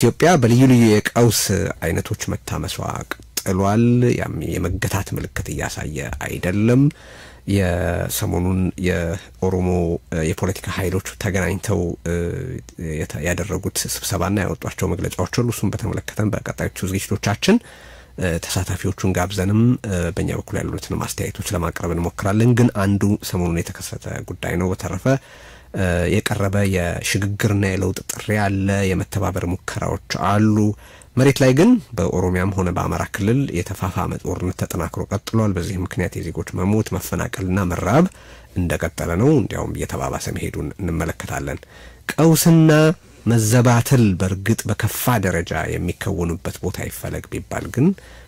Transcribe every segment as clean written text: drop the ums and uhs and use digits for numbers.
ኢትዮጵያ በልዩ ልዩ የቀውስ አይነቶች መታመሷ ቀጥሏል። የመገታት ምልክት እያሳየ አይደለም። የሰሞኑን የኦሮሞ የፖለቲካ ኃይሎች ተገናኝተው ያደረጉት ስብሰባና ያወጧቸው መግለጫዎች ሁሉ እሱን በተመለከተን በቀጣዮቹ ዝግጅቶቻችን ተሳታፊዎቹን ጋብዘንም በእኛ በኩል ያሉትን ማስተያየቶች ለማቅረብ እንሞክራለን። ግን አንዱ ሰሞኑን የተከሰተ ጉዳይ ነው። በተረፈ የቀረበ የሽግግርና የለውጥ ጥሪ አለ። የመተባበር ሙከራዎች አሉ። መሬት ላይ ግን በኦሮሚያም ሆነ በአማራ ክልል የተፋፋመ ጦርነት ተጠናክሮ ቀጥሏል። በዚህ ምክንያት የዜጎች መሞት፣ መፈናቀልና መራብ እንደቀጠለ ነው። እንዲያውም እየተባባሰ መሄዱን እንመለከታለን። ቀውስና መዘባተል በርግጥ በከፋ ደረጃ የሚከወኑበት ቦታ ይፈለግ ቢባል ግን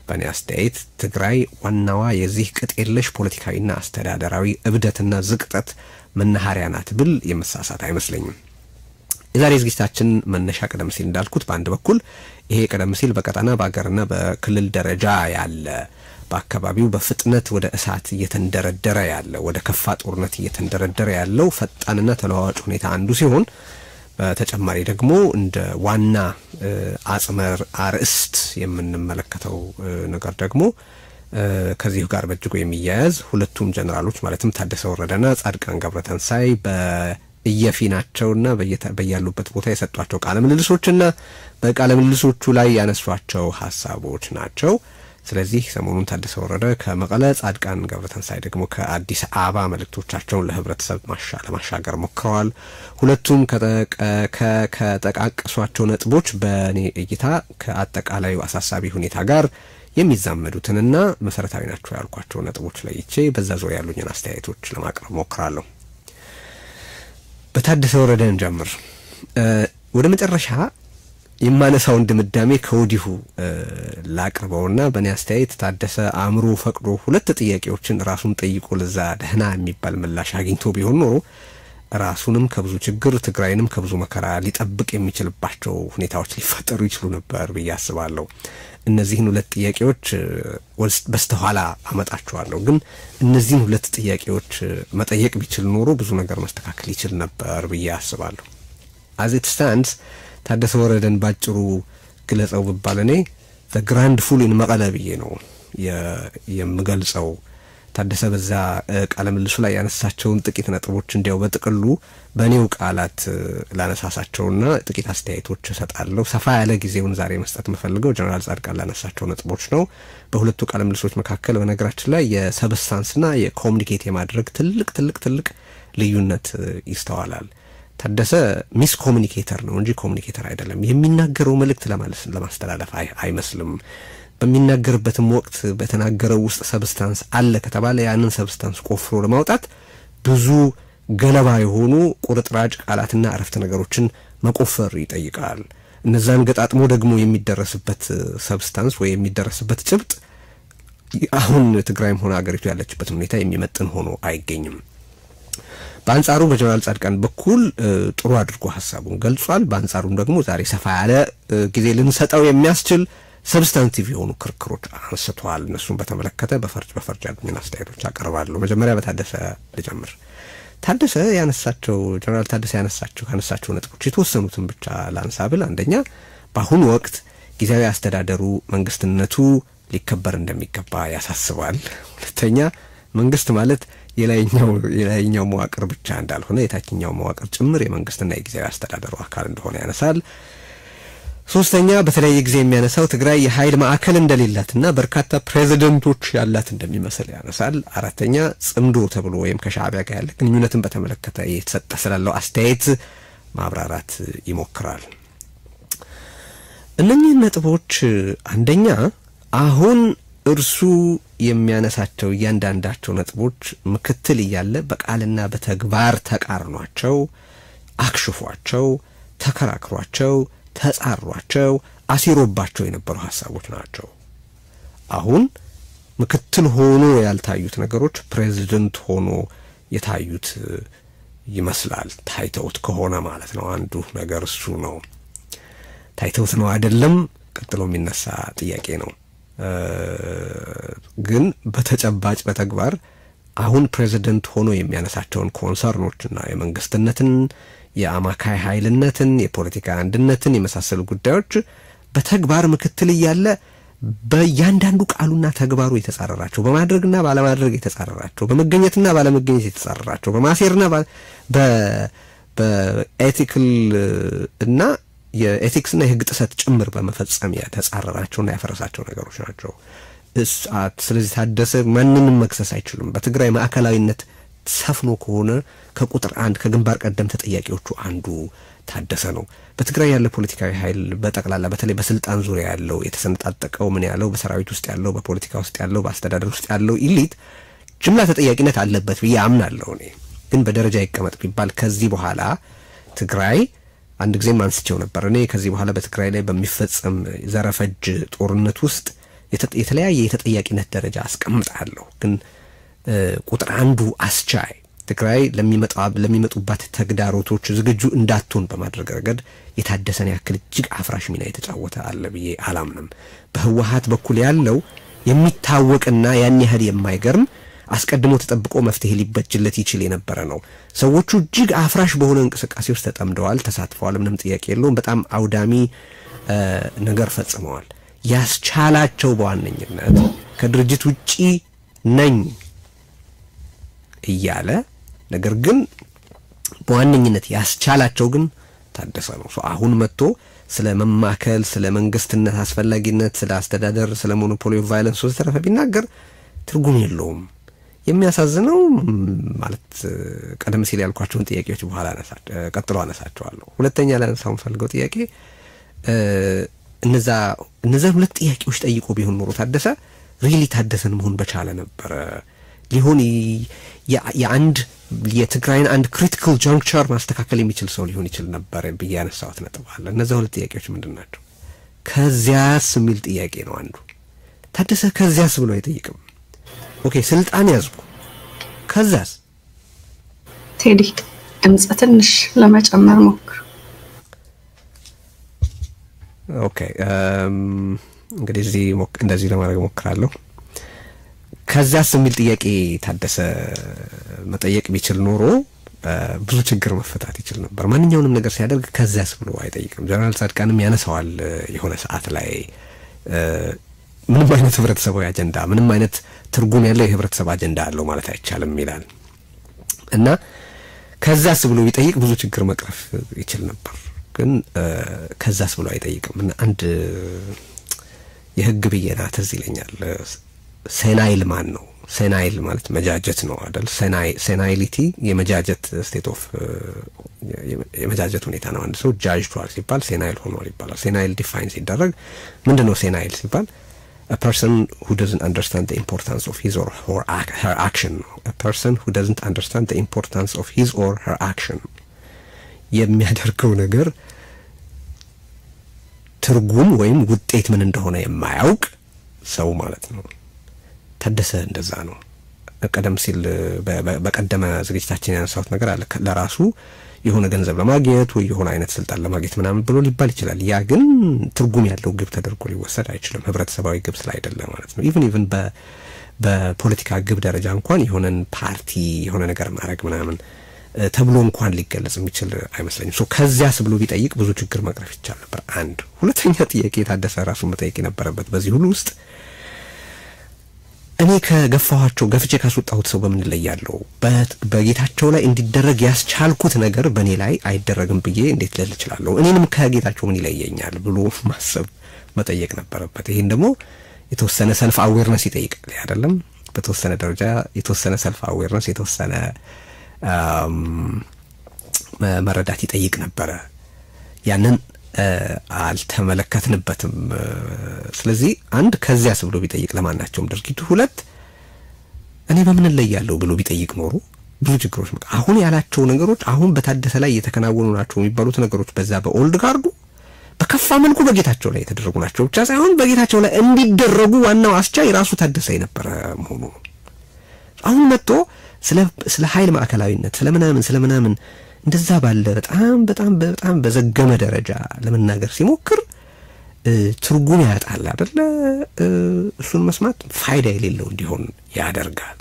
በእኔ አስተያየት ትግራይ ዋናዋ የዚህ ቅጥ የለሽ ፖለቲካዊና አስተዳደራዊ እብደትና ዝቅጠት መናኸሪያ ናት ብል የመሳሳት አይመስለኝም። የዛሬ ዝግጅታችን መነሻ ቀደም ሲል እንዳልኩት በአንድ በኩል ይሄ ቀደም ሲል በቀጣና በአገርና በክልል ደረጃ ያለ በአካባቢው በፍጥነት ወደ እሳት እየተንደረደረ ያለ ወደ ከፋ ጦርነት እየተንደረደረ ያለው ፈጣንና ተለዋዋጭ ሁኔታ አንዱ ሲሆን በተጨማሪ ደግሞ እንደ ዋና አጽመር አርዕስት የምንመለከተው ነገር ደግሞ ከዚህ ጋር በእጅጉ የሚያያዝ ሁለቱም ጀነራሎች ማለትም ታደሰ ወረደና ጻድቃን ገብረተንሳይ በየፊናቸውና በያሉበት ቦታ የሰጧቸው ቃለ ምልልሶችና በቃለ ምልልሶቹ ላይ ያነሷቸው ሐሳቦች ናቸው። ስለዚህ ሰሞኑን ታደሰ ወረደ ከመቀለ ጻድቃን ገብረተንሳይ ደግሞ ከአዲስ አበባ መልእክቶቻቸውን ለህብረተሰብ ለማሻገር ሞክረዋል። ሁለቱም ከጠቃቀሷቸው ነጥቦች በእኔ እይታ ከአጠቃላዩ አሳሳቢ ሁኔታ ጋር የሚዛመዱትንና መሰረታዊ ናቸው ያልኳቸው ነጥቦች ለይቼ በዛ ዙሪያ ያሉኝን አስተያየቶች ለማቅረብ ሞክራለሁ። በታደሰ ወረደ እንጀምር። ወደ መጨረሻ የማነሳውን ድምዳሜ ከወዲሁ ላቅርበውና በእኔ አስተያየት ታደሰ አእምሮ ፈቅዶ ሁለት ጥያቄዎችን ራሱን ጠይቆ ለዛ ደህና የሚባል ምላሽ አግኝቶ ቢሆን ኖሮ ራሱንም ከብዙ ችግር ትግራይንም ከብዙ መከራ ሊጠብቅ የሚችልባቸው ሁኔታዎች ሊፈጠሩ ይችሉ ነበር ብዬ አስባለሁ። እነዚህን ሁለት ጥያቄዎች በስተኋላ አመጣቸዋለሁ። ግን እነዚህን ሁለት ጥያቄዎች መጠየቅ ቢችል ኖሮ ብዙ ነገር መስተካከል ይችል ነበር ብዬ አስባለሁ። as it stands ታደሰ ወረደን ባጭሩ ግለጸው ቢባል እኔ the grand fool in መቀለ ብዬ ነው የምገልጸው። ታደሰ በዛ ቃለ ምልልሱ ላይ ያነሳቸውን ጥቂት ነጥቦች እንዲያው በጥቅሉ በኔው ቃላት ላነሳሳቸውና ጥቂት አስተያየቶች እሰጣለሁ። ሰፋ ያለ ጊዜውን ዛሬ መስጠት መፈልገው ጀነራል ጻድቃን ላነሳቸው ነጥቦች ነው። በሁለቱ ቃለ ምልልሶች መካከል በነገራችን ላይ የሰብስታንስና የኮሙኒኬት የማድረግ ትልቅ ልዩነት ይስተዋላል። ታደሰ ሚስ ኮሙኒኬተር ነው እንጂ ኮሙኒኬተር አይደለም። የሚናገረው መልእክት ለማስተላለፍ አይመስልም። በሚናገርበትም ወቅት በተናገረው ውስጥ ሰብስታንስ አለ ከተባለ ያንን ሰብስታንስ ቆፍሮ ለማውጣት ብዙ ገለባ የሆኑ ቁርጥራጭ ቃላትና አረፍተ ነገሮችን መቆፈር ይጠይቃል። እነዛን ገጣጥሞ ደግሞ የሚደረስበት ሰብስታንስ ወይ የሚደረስበት ጭብጥ አሁን ትግራይም ሆነ አገሪቱ ያለችበት ሁኔታ የሚመጥን ሆኖ አይገኝም። በአንጻሩ በጀነራል ጻድቃን በኩል ጥሩ አድርጎ ሐሳቡን ገልጿል። በአንጻሩም ደግሞ ዛሬ ሰፋ ያለ ጊዜ ልንሰጠው የሚያስችል ሰብስታንቲቭ የሆኑ ክርክሮች አንስተዋል። እነሱን በተመለከተ በፈርጅ ያሉኝን አስተያየቶች አቀርባለሁ። መጀመሪያ በታደሰ ልጀምር። ታደሰ ጀነራል ታደሰ ካነሳቸው ነጥቦች የተወሰኑትን ብቻ ላንሳብል። አንደኛ በአሁኑ ወቅት ጊዜያዊ አስተዳደሩ መንግስትነቱ ሊከበር እንደሚገባ ያሳስባል። ሁለተኛ መንግስት ማለት የላይኛው መዋቅር ብቻ እንዳልሆነ የታችኛው መዋቅር ጭምር የመንግስትና የጊዜያዊ አስተዳደሩ አካል እንደሆነ ያነሳል። ሶስተኛ በተለያየ ጊዜ የሚያነሳው ትግራይ የኃይል ማዕከል እንደሌላትና በርካታ ፕሬዚደንቶች ያላት እንደሚመስል ያነሳል። አራተኛ ጽምዶ ተብሎ ወይም ከሻዕቢያ ጋር ያለ ግንኙነትን በተመለከተ የተሰጠ ስላለው አስተያየት ማብራራት ይሞክራል። እነኚህ ነጥቦች አንደኛ አሁን እርሱ የሚያነሳቸው እያንዳንዳቸው ነጥቦች ምክትል እያለ በቃልና በተግባር ተቃርኗቸው አክሽፏቸው ተከራክሯቸው ተጻሯቸው አሲሮባቸው የነበሩ ሐሳቦች ናቸው። አሁን ምክትል ሆኖ ያልታዩት ነገሮች ፕሬዚደንት ሆኖ የታዩት ይመስላል። ታይተውት ከሆነ ማለት ነው። አንዱ ነገር እሱ ነው። ታይተውት ነው አይደለም ቀጥሎ የሚነሳ ጥያቄ ነው። ግን በተጨባጭ በተግባር አሁን ፕሬዚደንት ሆኖ የሚያነሳቸውን ኮንሰርኖችና የመንግስትነትን የአማካይ ኃይልነትን የፖለቲካ አንድነትን የመሳሰሉ ጉዳዮች በተግባር ምክትል ያለ በእያንዳንዱ ቃሉና ተግባሩ የተጻረራቸው በማድረግና ባለማድረግ የተጻረራቸው በመገኘትና ባለመገኘት የተጻረራቸው በማሴርና በኤቲክል እና የኤቲክስና የህግ ጥሰት ጭምር በመፈጸም የተጻረራቸውና ያፈረሳቸው ነገሮች ናቸው። ስለዚህ ታደሰ ማንንም መክሰስ አይችልም። በትግራይ ማዕከላዊነት ሰፍኖ ከሆነ ከቁጥር 1 ከግንባር ቀደም ተጠያቂዎቹ አንዱ ታደሰ ነው። በትግራይ ያለ ፖለቲካዊ ኃይል በጠቅላላ በተለይ በስልጣን ዙሪያ ያለው የተሰነጣጠቀው ምን ያለው በሰራዊት ውስጥ ያለው በፖለቲካ ውስጥ ያለው በአስተዳደር ውስጥ ያለው ኢሊት ጅምላ ተጠያቂነት አለበት ብዬ አምናለሁ። እኔ ግን በደረጃ ይቀመጥ ቢባል ከዚህ በኋላ ትግራይ አንድ ጊዜ አንስቼው ነበር። እኔ ከዚህ በኋላ በትግራይ ላይ በሚፈጸም ዘረፈጅ ጦርነት ውስጥ የተለያየ የተጠያቂነት ደረጃ አስቀምጣለሁ። ግን ቁጥር 1 አስቻይ ትግራይ ለሚመጡባት ተግዳሮቶች ዝግጁ እንዳትሆን በማድረግ ረገድ የታደሰን ያክል እጅግ አፍራሽ ሚና የተጫወተ አለ ብዬ አላምንም። በህወሓት በኩል ያለው የሚታወቅና ያን ያህል የማይገርም አስቀድሞ ተጠብቆ መፍትሄ ሊበጅለት ይችል የነበረ ነው። ሰዎቹ እጅግ አፍራሽ በሆነ እንቅስቃሴ ውስጥ ተጠምደዋል፣ ተሳትፈዋል። ምንም ጥያቄ የለውም። በጣም አውዳሚ ነገር ፈጽመዋል። ያስቻላቸው በዋነኝነት ከድርጅት ውጪ ነኝ እያለ ነገር ግን በዋነኝነት ያስቻላቸው ግን ታደሰ ነው። አሁን መጥቶ ስለ መማከል ስለ መንግስትነት አስፈላጊነት ስለ አስተዳደር ስለ ሞኖፖሊ ኦፍ ቫዮለንስ ወዘተረፈ ቢናገር ትርጉም የለውም። የሚያሳዝነው ማለት ቀደም ሲል ያልኳቸውን ጥያቄዎች በኋላ ቀጥሎ አነሳቸዋለሁ። ሁለተኛ ላነሳው ፈልገው ጥያቄ እነዛ ሁለት ጥያቄዎች ጠይቆ ቢሆን ኖሮ ታደሰ ሪሊ ታደሰን መሆን በቻለ ነበር። ሊሆን የአንድ የትግራይን አንድ ክሪቲካል ጃንክቸር ማስተካከል የሚችል ሰው ሊሆን ይችል ነበር ብዬ ያነሳሁት ነጥብ አለ። እነዛ ሁለት ጥያቄዎች ምንድናቸው? ከዚያስ የሚል ጥያቄ ነው አንዱ። ታደሰ ከዚያስ ብሎ አይጠይቅም። ኦኬ ስልጣን ያዝኩ ከዛስ? ቴዲ ድምጽ ትንሽ ለመጨመር ሞክር። ኦኬ እንግዲህ እንደዚህ ለማድረግ ሞክራለሁ። ከዛስ የሚል ጥያቄ ታደሰ መጠየቅ ቢችል ኖሮ ብዙ ችግር መፈታት ይችል ነበር። ማንኛውንም ነገር ሲያደርግ ከዛስ ብሎ አይጠይቅም። ጀነራል ጻድቃንም ያነሳዋል የሆነ ሰዓት ላይ ምንም አይነት ህብረተሰባዊ አጀንዳ ምንም አይነት ትርጉም ያለው የህብረተሰብ አጀንዳ አለው ማለት አይቻልም ይላል እና ከዛስ ብሎ ቢጠይቅ ብዙ ችግር መቅረፍ ይችል ነበር። ግን ከዛስ ብሎ አይጠይቅም እና አንድ የህግ ብየና ትዝ ይለኛል። ሴናይል ማን ነው? ሴናይል ማለት መጃጀት ነው አይደል? ሴናይሊቲ የመጃጀት ስቴት ኦፍ የመጃጀት ሁኔታ ነው። አንድ ሰው ጃጅቷል ሲባል ሴናይል ሆኗል ይባላል። ሴናይል ዲፋይን ሲደረግ ምንድነው ሴናይል ሲባል a person who doesn't understand the importance of his or her action. A person who doesn't understand the importance of his or her action. የሚያደርገው ነገር ትርጉም ወይም ውጤት ምን እንደሆነ የማያውቅ ሰው ማለት ነው። ታደሰ እንደዛ ነው። ቀደም ሲል በቀደመ ዝግጅታችን ያነሳሁት ነገር አለ። ለራሱ የሆነ ገንዘብ ለማግኘት ወይ የሆነ አይነት ስልጣን ለማግኘት ምናምን ብሎ ሊባል ይችላል። ያ ግን ትርጉም ያለው ግብ ተደርጎ ሊወሰድ አይችልም። ህብረተሰባዊ ግብ ስላይደለ ማለት ነው። ኢቭን በፖለቲካ ግብ ደረጃ እንኳን የሆነን ፓርቲ የሆነ ነገር ማድረግ ምናምን ተብሎ እንኳን ሊገለጽ የሚችል አይመስለኝም። ከዚያስ ብሎ ቢጠይቅ ብዙ ችግር መቅረፍ ይቻል ነበር። አንድ ሁለተኛ ጥያቄ ታደሰ ራሱ መጠየቅ ነበረበት በዚህ ሁሉ ውስጥ እኔ ከገፋኋቸው ገፍቼ ካስወጣሁት ሰው በምን ላይ ያለው በጌታቸው ላይ እንዲደረግ ያስቻልኩት ነገር በኔ ላይ አይደረግም ብዬ እንዴት ልል እችላለሁ? እኔንም ከጌታቸው ምን ይለየኛል ብሎ ማሰብ መጠየቅ ነበረበት። ይሄን ደግሞ የተወሰነ ሰልፍ አዌርነስ ይጠይቃል አይደለም? በተወሰነ ደረጃ የተወሰነ ሰልፍ አዌርነስ የተወሰነ መረዳት ይጠይቅ ነበር። ያንን አልተመለከትንበትም። ስለዚህ አንድ ከዚያስ ብሎ ቢጠይቅ ለማናቸውም ድርጊቱ፣ ሁለት እኔ በምን ላይ ያለው ብሎ ቢጠይቅ ኖሮ ብዙ ችግሮች አሁን ያላቸው ነገሮች አሁን በታደሰ ላይ የተከናወኑ ናቸው የሚባሉት ነገሮች በዛ በኦልድ ጋርዱ በከፋ መልኩ በጌታቸው ላይ የተደረጉ ናቸው ብቻ ሳይሆን በጌታቸው ላይ እንዲደረጉ ዋናው አስቻይ ራሱ ታደሰ የነበረ መሆኑ ነው። አሁን መጥቶ ስለ ኃይል ማዕከላዊነት ስለምናምን እንደዛ ባለ በጣም በዘገመ ደረጃ ለመናገር ሲሞክር ትርጉም ያጣል አይደለ? እሱን መስማት ፋይዳ የሌለው እንዲሆን ያደርጋል።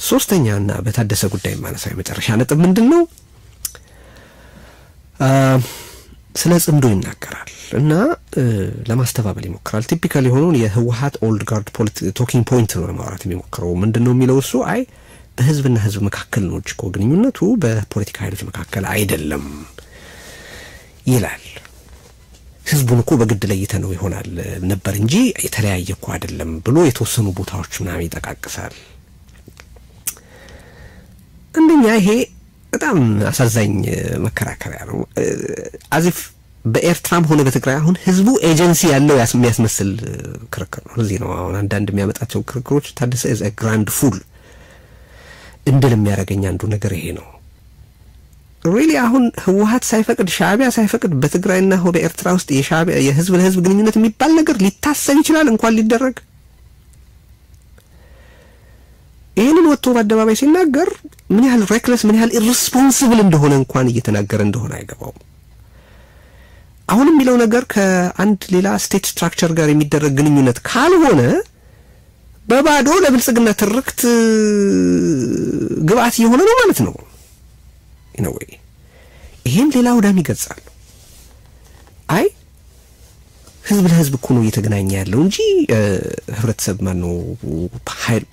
ሶስተኛና በታደሰ ጉዳይ ማነሳው የመጨረሻ ነጥብ ምንድነው? ስለ ጽምዶ ይናገራል እና ለማስተባበል ይሞክራል። ቲፒካል የሆነውን የህወሓት ኦልድ ጋርድ ቶኪንግ ፖይንት ነው ለማውራት የሚሞክረው። ምንድነው የሚለው እሱ አይ በህዝብና ህዝብ መካከል ነው እኮ ግንኙነቱ በፖለቲካ ኃይሎች መካከል አይደለም ይላል። ህዝቡን እኮ በግድ ለይተ ነው ይሆናል ነበር እንጂ የተለያየ እኮ አይደለም ብሎ የተወሰኑ ቦታዎች ምናምን ይጠቃቅሳል። አንደኛ ይሄ በጣም አሳዛኝ መከራከሪያ ነው። አዚፍ በኤርትራም ሆነ በትግራይ አሁን ህዝቡ ኤጀንሲ ያለው የሚያስመስል ክርክር ነው። እዚህ ነው አሁን አንዳንድ የሚያመጣቸው ክርክሮች ታደሰ is a grand fool እንድል የሚያረጋኝ አንዱ ነገር ይሄ ነው። ሪሊ አሁን ህወሓት ሳይፈቅድ ሻዕቢያ ሳይፈቅድ በትግራይና በኤርትራ ውስጥ የሻዕቢያ የህዝብ ለህዝብ ግንኙነት የሚባል ነገር ሊታሰብ ይችላል እንኳን ሊደረግ። ይሄንን ወጥቶ በአደባባይ ሲናገር ምን ያህል ሬክለስ ምን ያህል ኢሬስፖንሲብል እንደሆነ እንኳን እየተናገረ እንደሆነ አይገባው። አሁን የሚለው ነገር ከአንድ ሌላ ስቴት ስትራክቸር ጋር የሚደረግ ግንኙነት ካልሆነ በባዶ ለብልጽግና ትርክት ግብአት የሆነ ነው ማለት ነው። ኢነዌይ ይሄን ሌላ ወዳም ይገጻል። አይ ህዝብ ለህዝብ እኮ ነው እየተገናኘ ያለው እንጂ ህብረተሰብ ማን ነው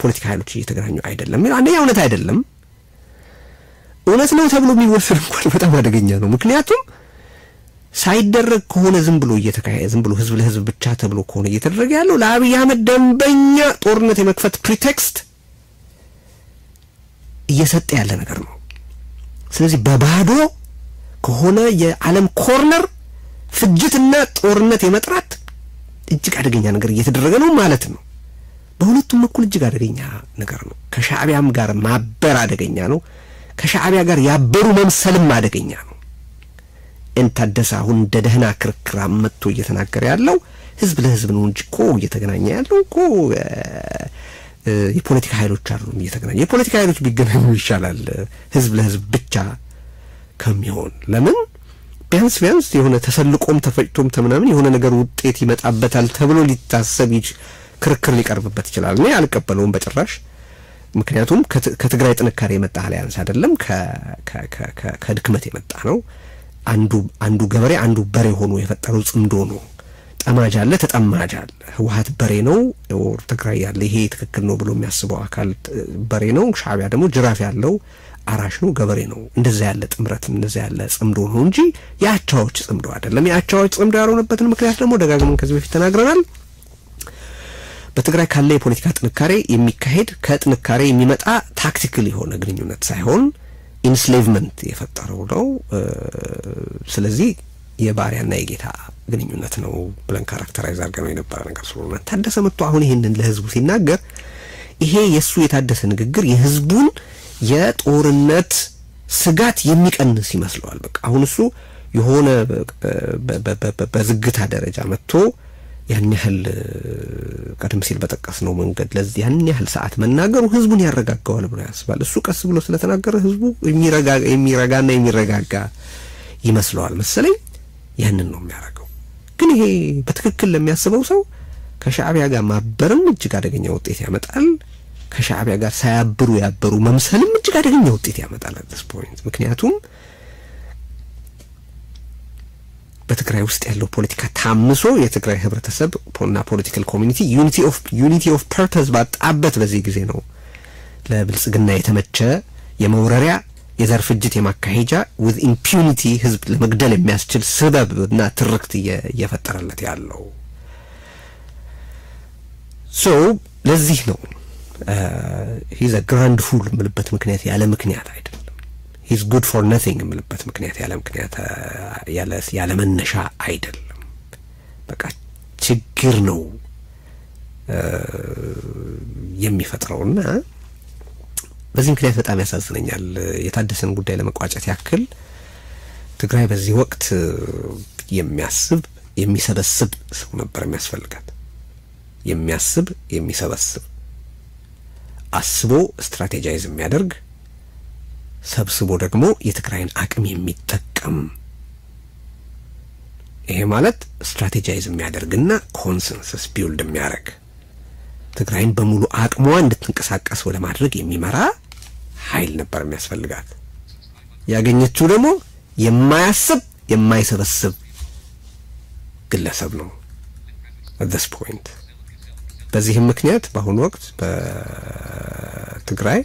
ፖለቲካ ኃይሎች እየተገናኙ አይደለም። አንደኛ እውነት አይደለም። እውነት ነው ተብሎ የሚወሰድ እንኳን በጣም አደገኛ ነው። ምክንያቱም ሳይደረግ ከሆነ ዝም ብሎ እየተካሄደ ዝም ብሎ ህዝብ ለህዝብ ብቻ ተብሎ ከሆነ እየተደረገ ያለው ለአብይ አህመድ ደንበኛ ጦርነት የመክፈት ፕሪቴክስት እየሰጠ ያለ ነገር ነው። ስለዚህ በባዶ ከሆነ የዓለም ኮርነር ፍጅትና ጦርነት የመጥራት እጅግ አደገኛ ነገር እየተደረገ ነው ማለት ነው። በሁለቱም በኩል እጅግ አደገኛ ነገር ነው። ከሻዕቢያም ጋር ማበር አደገኛ ነው። ከሻዕቢያ ጋር ያበሩ መምሰልም አደገኛ ነው። እንታደሰ አሁን ደደህና ክርክራ መጥቶ እየተናገረ ያለው ህዝብ ለህዝብ ነው እንጂ እኮ እየተገናኘ ያለው እኮ የፖለቲካ ኃይሎች አይደሉም እየተገናኘ። የፖለቲካ ኃይሎች ቢገናኙ ይሻላል ህዝብ ለህዝብ ብቻ ከሚሆን። ለምን ቢያንስ የሆነ ተሰልቆም ተፈጭቶም ተምናምን የሆነ ነገር ውጤት ይመጣበታል ተብሎ ሊታሰብ ክርክር ሊቀርብበት ይችላል። እኔ አልቀበለውም በጭራሽ። ምክንያቱም ከትግራይ ጥንካሬ የመጣ አሊያንስ አይደለም ከድክመት የመጣ ነው። አንዱ ገበሬ አንዱ በሬ ሆኖ የፈጠረው ጽምዶ ነው። ጠማጅ አለ ተጠማጅ አለ። ህወሓት በሬ ነው ወር ትግራይ ያለ ይሄ ትክክል ነው ብሎ የሚያስበው አካል በሬ ነው። ሻዕቢያ ደግሞ ጅራፍ ያለው አራሽ ነው ገበሬ ነው። እንደዛ ያለ ጥምረት እንደዛ ያለ ጽምዶ ነው እንጂ ያቻዎች ጽምዶ አይደለም። ያቻዎች ጽምዶ ያልሆነበትን ምክንያት ደግሞ ደጋግመን ከዚህ በፊት ተናግረናል። በትግራይ ካለ የፖለቲካ ጥንካሬ የሚካሄድ ከጥንካሬ የሚመጣ ታክቲካል የሆነ ግንኙነት ሳይሆን ኢንስሌቭመንት የፈጠረው ነው። ስለዚህ የባሪያና የጌታ ግንኙነት ነው ብለን ካራክተራይዝ አድርገን የነበረ ነገር ስለሆነ ታደሰ መጥቶ አሁን ይሄንን ለህዝቡ ሲናገር ይሄ የሱ የታደሰ ንግግር የህዝቡን የጦርነት ስጋት የሚቀንስ ይመስለዋል። በቃ አሁን እሱ የሆነ በዝግታ ደረጃ መጥቶ ያን ያህል ቀደም ሲል በጠቀስ ነው መንገድ ለዚህ ያን ያህል ሰዓት መናገሩ ህዝቡን ያረጋጋዋል ብሎ ያስባል። እሱ ቀስ ብሎ ስለተናገረ ህዝቡ የሚረጋጋና የሚረጋጋ ይመስለዋል መሰለኝ። ያንን ነው የሚያረጋው። ግን ይሄ በትክክል ለሚያስበው ሰው ከሻዕቢያ ጋር ማበርም እጅግ አደገኛ ውጤት ያመጣል። ከሻዕቢያ ጋር ሳያብሩ ያበሩ መምሰልም እጅግ አደገኛ ውጤት ያመጣል at this point። ምክንያቱም በትግራይ ውስጥ ያለው ፖለቲካ ታምሶ የትግራይ ህብረተሰብ እና ፖለቲካል ኮሚኒቲ ዩኒቲ ኦፍ ፐርፐዝ ባጣበት በዚህ ጊዜ ነው ለብልጽግና የተመቸ የመውረሪያ የዘር ፍጅት የማካሄጃ with impunity ህዝብ ለመግደል የሚያስችል ስበብና ትርክት እየፈጠረለት ያለው። so ለዚህ ነው he's a grand fool ምልበት ምክንያት ያለ ምክንያት አይደለም። he's good for nothing ምልበት ምክንያት ያለ ምክንያት ያለ መነሻ አይደለም። በቃ ችግር ነው የሚፈጥረውና በዚህ ምክንያት በጣም ያሳዝነኛል። የታደሰን ጉዳይ ለመቋጨት ያክል ትግራይ በዚህ ወቅት የሚያስብ የሚሰበስብ ሰው ነበር የሚያስፈልጋት። የሚያስብ የሚሰበስብ አስቦ ስትራቴጂያይዝ የሚያደርግ ሰብስቦ ደግሞ የትግራይን አቅም የሚጠቀም። ይሄ ማለት ስትራቴጂያይዝ የሚያደርግና ኮንሰንሰስ ቢልድ የሚያደርግ ትግራይን በሙሉ አቅሟ እንድትንቀሳቀስ ወደ ማድረግ የሚመራ ኃይል ነበር የሚያስፈልጋት። ያገኘችው ደግሞ የማያስብ የማይሰበስብ ግለሰብ ነው at this point በዚህም ምክንያት በአሁኑ ወቅት በትግራይ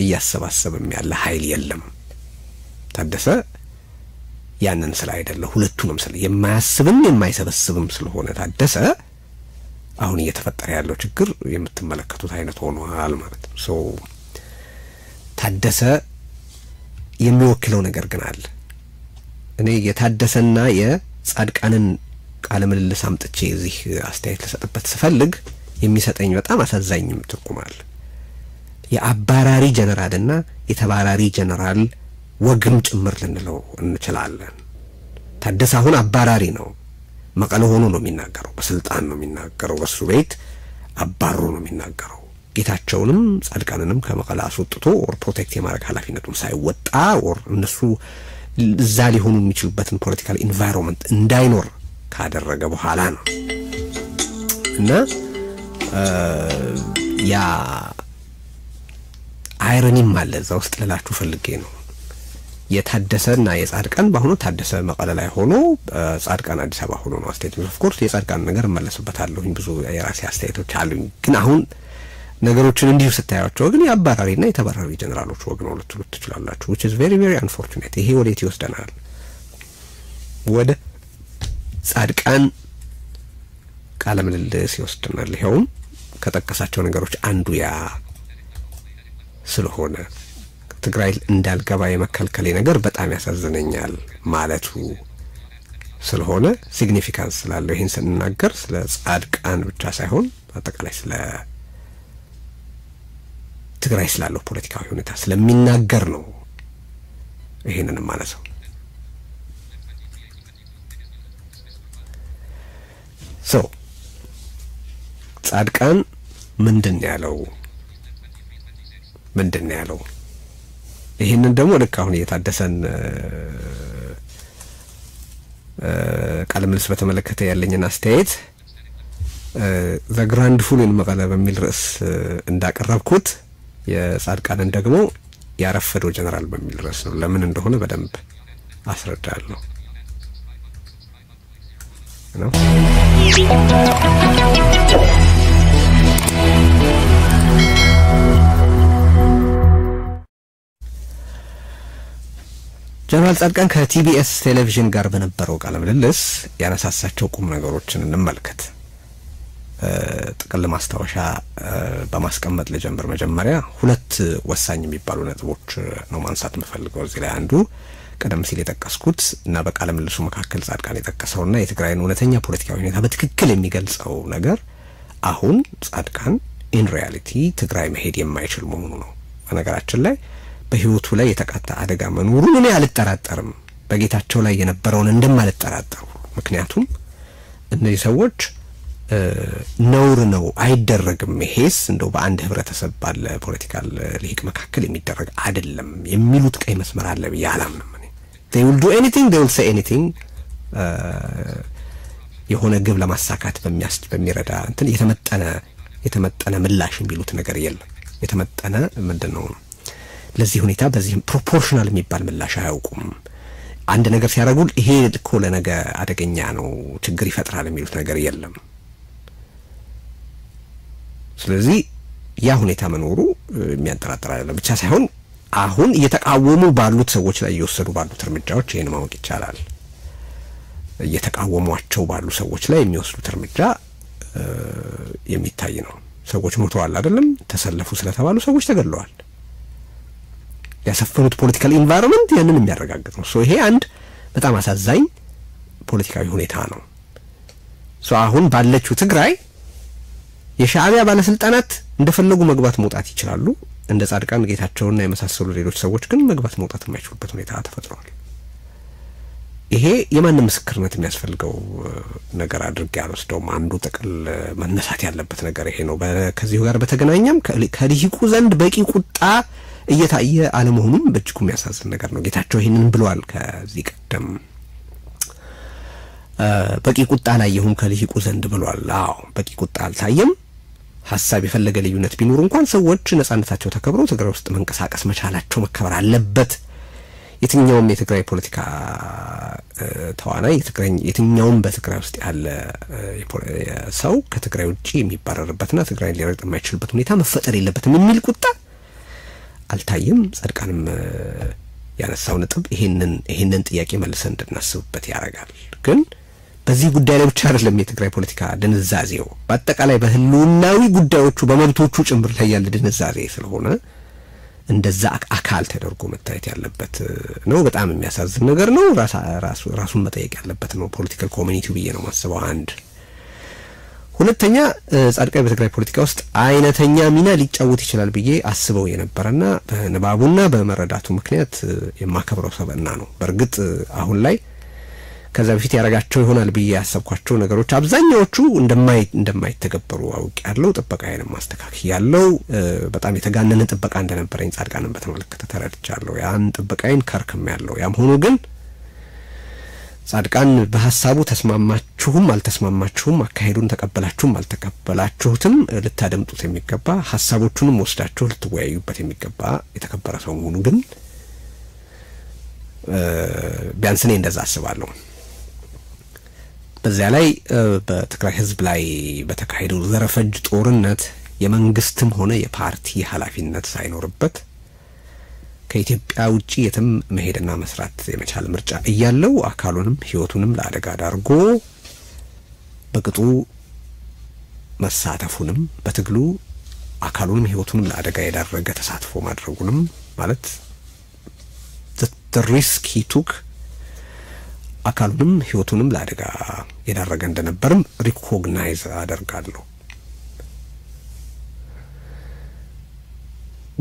እያሰባሰበም ያለ ኃይል የለም ታደሰ ያንን ስለ አይደለ ሁለቱንም ስለ የማያስብም የማይሰበስብም ስለሆነ ታደሰ አሁን እየተፈጠረ ያለው ችግር የምትመለከቱት አይነት ሆኗል ማለት ነው ሶ ታደሰ የሚወክለው ነገር ግን አለ እኔ የታደሰና የጻድቃንን ቃለ ምልልስ አምጥቼ እዚህ አስተያየት ለሰጥበት ስፈልግ የሚሰጠኝ በጣም አሳዛኝም ትርጉም አለ የአባራሪ ጀነራልና የተባራሪ ጀነራል ወግም ጭምር ልንለው እንችላለን ታደሰ አሁን አባራሪ ነው መቀለ ሆኖ ነው የሚናገረው በስልጣን ነው የሚናገረው በሱ ቤት አባሮ ነው የሚናገረው ጌታቸውንም ጻድቃንንም ከመቀለ አስወጥቶ ኦር ፕሮቴክት የማድረግ ኃላፊነቱን ሳይወጣ ኦር እነሱ እዛ ሊሆኑ የሚችሉበትን ፖለቲካል ኢንቫይሮንመንት እንዳይኖር ካደረገ በኋላ ነው እና ያ አይረኒም አለ እዛ ውስጥ ልላችሁ ፈልጌ ነው የታደሰና የጻድቃን በአሁኑ ታደሰ መቀለ ላይ ሆኖ ጻድቃን አዲስ አበባ ሆኖ ነው አስተያየት ኦፍ ኮርስ የጻድቃን ነገር መለስበታለሁኝ ብዙ የራሴ አስተያየቶች አሉኝ ግን አሁን ነገሮችን እንዲሁ ስታያቸው ግን የአባራሪና የተባራሪ ጀነራሎች ወግ ነው ልትሉት ትችላላችሁ which is very very unfortunate ይሄ ወዴት ይወስደናል ወደ ጻድቃን ቃለ ምልልስ ይወስደናል ይሄው ከጠቀሳቸው ነገሮች አንዱ ያ ስለሆነ ትግራይ እንዳልገባ የመከልከለ ነገር በጣም ያሳዝነኛል ማለቱ ስለሆነ ሲግኒፊካንስ ስላለው ይሄን ስንናገር ስለ ጻድቃን ብቻ ሳይሆን አጠቃላይ ስለ ትግራይ ስላለው ፖለቲካዊ ሁኔታ ስለሚናገር ነው ይሄንን ማለት ነው ሶ ጻድቃን ምንድን ያለው ይሄንን ደግሞ ልክ አሁን የታደሰን ቃለ ምልልስ በተመለከተ ያለኝን አስተያየት ዘ ግራንድ ፉል ኢን መቀለ በሚል ርዕስ እንዳቀረብኩት የጻድቃንን ደግሞ ያረፈደው ጀነራል በሚል ርዕስ ነው ለምን እንደሆነ በደንብ አስረዳለሁ ነው ጀነራል ጻድቃን ከቲቢኤስ ቴሌቪዥን ጋር በነበረው ቃለ ምልልስ ያነሳሳቸው ቁም ነገሮችን እንመልከት ጥቅል ማስታወሻ በማስቀመጥ ለጀምር መጀመሪያ ሁለት ወሳኝ የሚባሉ ነጥቦች ነው ማንሳት መፈልገው እዚህ ላይ አንዱ ቀደም ሲል የጠቀስኩት እና በቃለ ምልልሱ መካከል ጻድቃን የጠቀሰውና የትግራይን እውነተኛ ፖለቲካዊ ሁኔታ በትክክል የሚገልጸው ነገር አሁን ጻድቃን ኢን ሪያሊቲ ትግራይ መሄድ የማይችል መሆኑ ነው በነገራችን ላይ በህይወቱ ላይ የተቃጣ አደጋ መኖሩን እኔ አልጠራጠርም በጌታቸው ላይ የነበረውን እንደማልጠራጠር ምክንያቱም እነዚህ ሰዎች ነውር ነው አይደረግም ይሄስ እንደው በአንድ ህብረተሰብ ባለ ፖለቲካል ሊቅ መካከል የሚደረግ አይደለም የሚሉት ቀይ መስመር አለ በያላምንም እኔ they will do anything they will say anything የሆነ ግብ ለማሳካት በሚረዳ እንትን የተመጠነ ምላሽ የሚሉት ነገር የለም የተመጠነ ምንድነው ለዚህ ሁኔታ በዚህ ፕሮፖርሽናል የሚባል ምላሽ አያውቁም አንድ ነገር ሲያደርጉ ይሄ እኮ ለነገ አደገኛ ነው ችግር ይፈጥራል የሚሉት ነገር የለም ስለዚህ ያ ሁኔታ መኖሩ የሚያጠራጥር አይደለም ብቻ ሳይሆን አሁን እየተቃወሙ ባሉት ሰዎች ላይ እየወሰዱ ባሉት እርምጃዎች ይሄን ማወቅ ይቻላል እየተቃወሟቸው ባሉ ሰዎች ላይ የሚወስዱት እርምጃ የሚታይ ነው ሰዎች ሞተዋል አይደለም ተሰለፉ ስለተባሉ ሰዎች ተገድለዋል ያሰፈኑት ፖለቲካል ኢንቫይሮንመንት ያንን የሚያረጋግጥ ነው ሶ ይሄ አንድ በጣም አሳዛኝ ፖለቲካዊ ሁኔታ ነው ሶ አሁን ባለችው ትግራይ የሻዕቢያ ባለስልጣናት እንደፈለጉ መግባት መውጣት ይችላሉ እንደ ጻድቃን ጌታቸውና የመሳሰሉ ሌሎች ሰዎች ግን መግባት መውጣት የማይችሉበት ሁኔታ ተፈጥሯል ይሄ የማን ምስክርነት የሚያስፈልገው ነገር አድርጌ ያልወስደውም አንዱ ጥቅል መነሳት ያለበት ነገር ይሄ ነው ከዚሁ ጋር በተገናኘም ከሊቁ ዘንድ በቂ ቁጣ እየታየ አለመሆኑም በእጅጉ የሚያሳዝን ነገር ነው ጌታቸው ይሄንን ብሏል ከዚህ ቀደም በቂ ቁጣ ላይ ይሁን ከሊቁ ዘንድ ብሏል አዎ በቂ ቁጣ አልታየም ሐሳብ የፈለገ ልዩነት ቢኖር እንኳን ሰዎች ነፃነታቸው ተከብሮ ትግራይ ውስጥ መንቀሳቀስ መቻላቸው መከበር አለበት የትኛውም የትግራይ ፖለቲካ ተዋናይ የትኛውም በትግራይ ውስጥ ያለ ሰው ከትግራይ ውጪ የሚባረርበትና ትግራይን ሊረግጥ የማይችልበት ሁኔታ መፈጠር የለበትም የሚል ቁጣ አልታየም። ጻድቃንም ያነሳው ነጥብ ይሄንን ጥያቄ መልሰን እንድናስብበት ያደርጋል። ግን በዚህ ጉዳይ ላይ ብቻ አይደለም የትግራይ ፖለቲካ ድንዛዜው በአጠቃላይ በህልውናዊ ጉዳዮቹ በመብቶቹ ጭምር ላይ ያለ ድንዛዜ ስለሆነ እንደዛ አካል ተደርጎ መታየት ያለበት ነው። በጣም የሚያሳዝን ነገር ነው። ራሱን መጠየቅ ያለበት ነው ፖለቲካል ኮሚኒቲው ብዬ ነው ማስበው። አንድ ሁለተኛ ጻድቃይ በትግራይ ፖለቲካ ውስጥ አይነተኛ ሚና ሊጫወት ይችላል ብዬ አስበው የነበረና በንባቡና በመረዳቱ ምክንያት የማከብረው ሰበና ነው። በርግጥ አሁን ላይ ከዛ በፊት ያረጋቸው ይሆናል ብዬ ያሰብኳቸው ነገሮች አብዛኛዎቹ እንደማይተገበሩ አውቄያለሁ። ጥበቃዬንም ማስተካከል ያለው በጣም የተጋነነ ጥበቃ እንደነበረኝ ጻድቃንን በተመለከተ ተረድቻለሁ። ያን ጥበቃዬን ከርክም ያለው ያም ሆኖ ግን ጻድቃን በሐሳቡ ተስማማችሁም አልተስማማችሁም አካሄዱን ተቀበላችሁም አልተቀበላችሁትም ልታደምጡት የሚገባ ሐሳቦቹንም ወስዳችሁ ልትወያዩበት የሚገባ የተከበረ ሰው መሆኑ ግን ቢያንስ እኔ እንደዛ አስባለሁ። በዚያ ላይ በትግራይ ህዝብ ላይ በተካሄደው ዘረፈጅ ጦርነት የመንግስትም ሆነ የፓርቲ ኃላፊነት ሳይኖርበት ከኢትዮጵያ ውጪ የትም መሄድና መስራት የመቻል ምርጫ እያለው አካሉንም ህይወቱንም ለአደጋ ዳርጎ በቅጡ መሳተፉንም በትግሉ አካሉንም ህይወቱንም ለአደጋ የዳረገ ተሳትፎ ማድረጉንም ማለት the risk he took አካሉንም ህይወቱንም ለአደጋ የዳረገ እንደነበርም ሪኮግናይዝ አደርጋለሁ።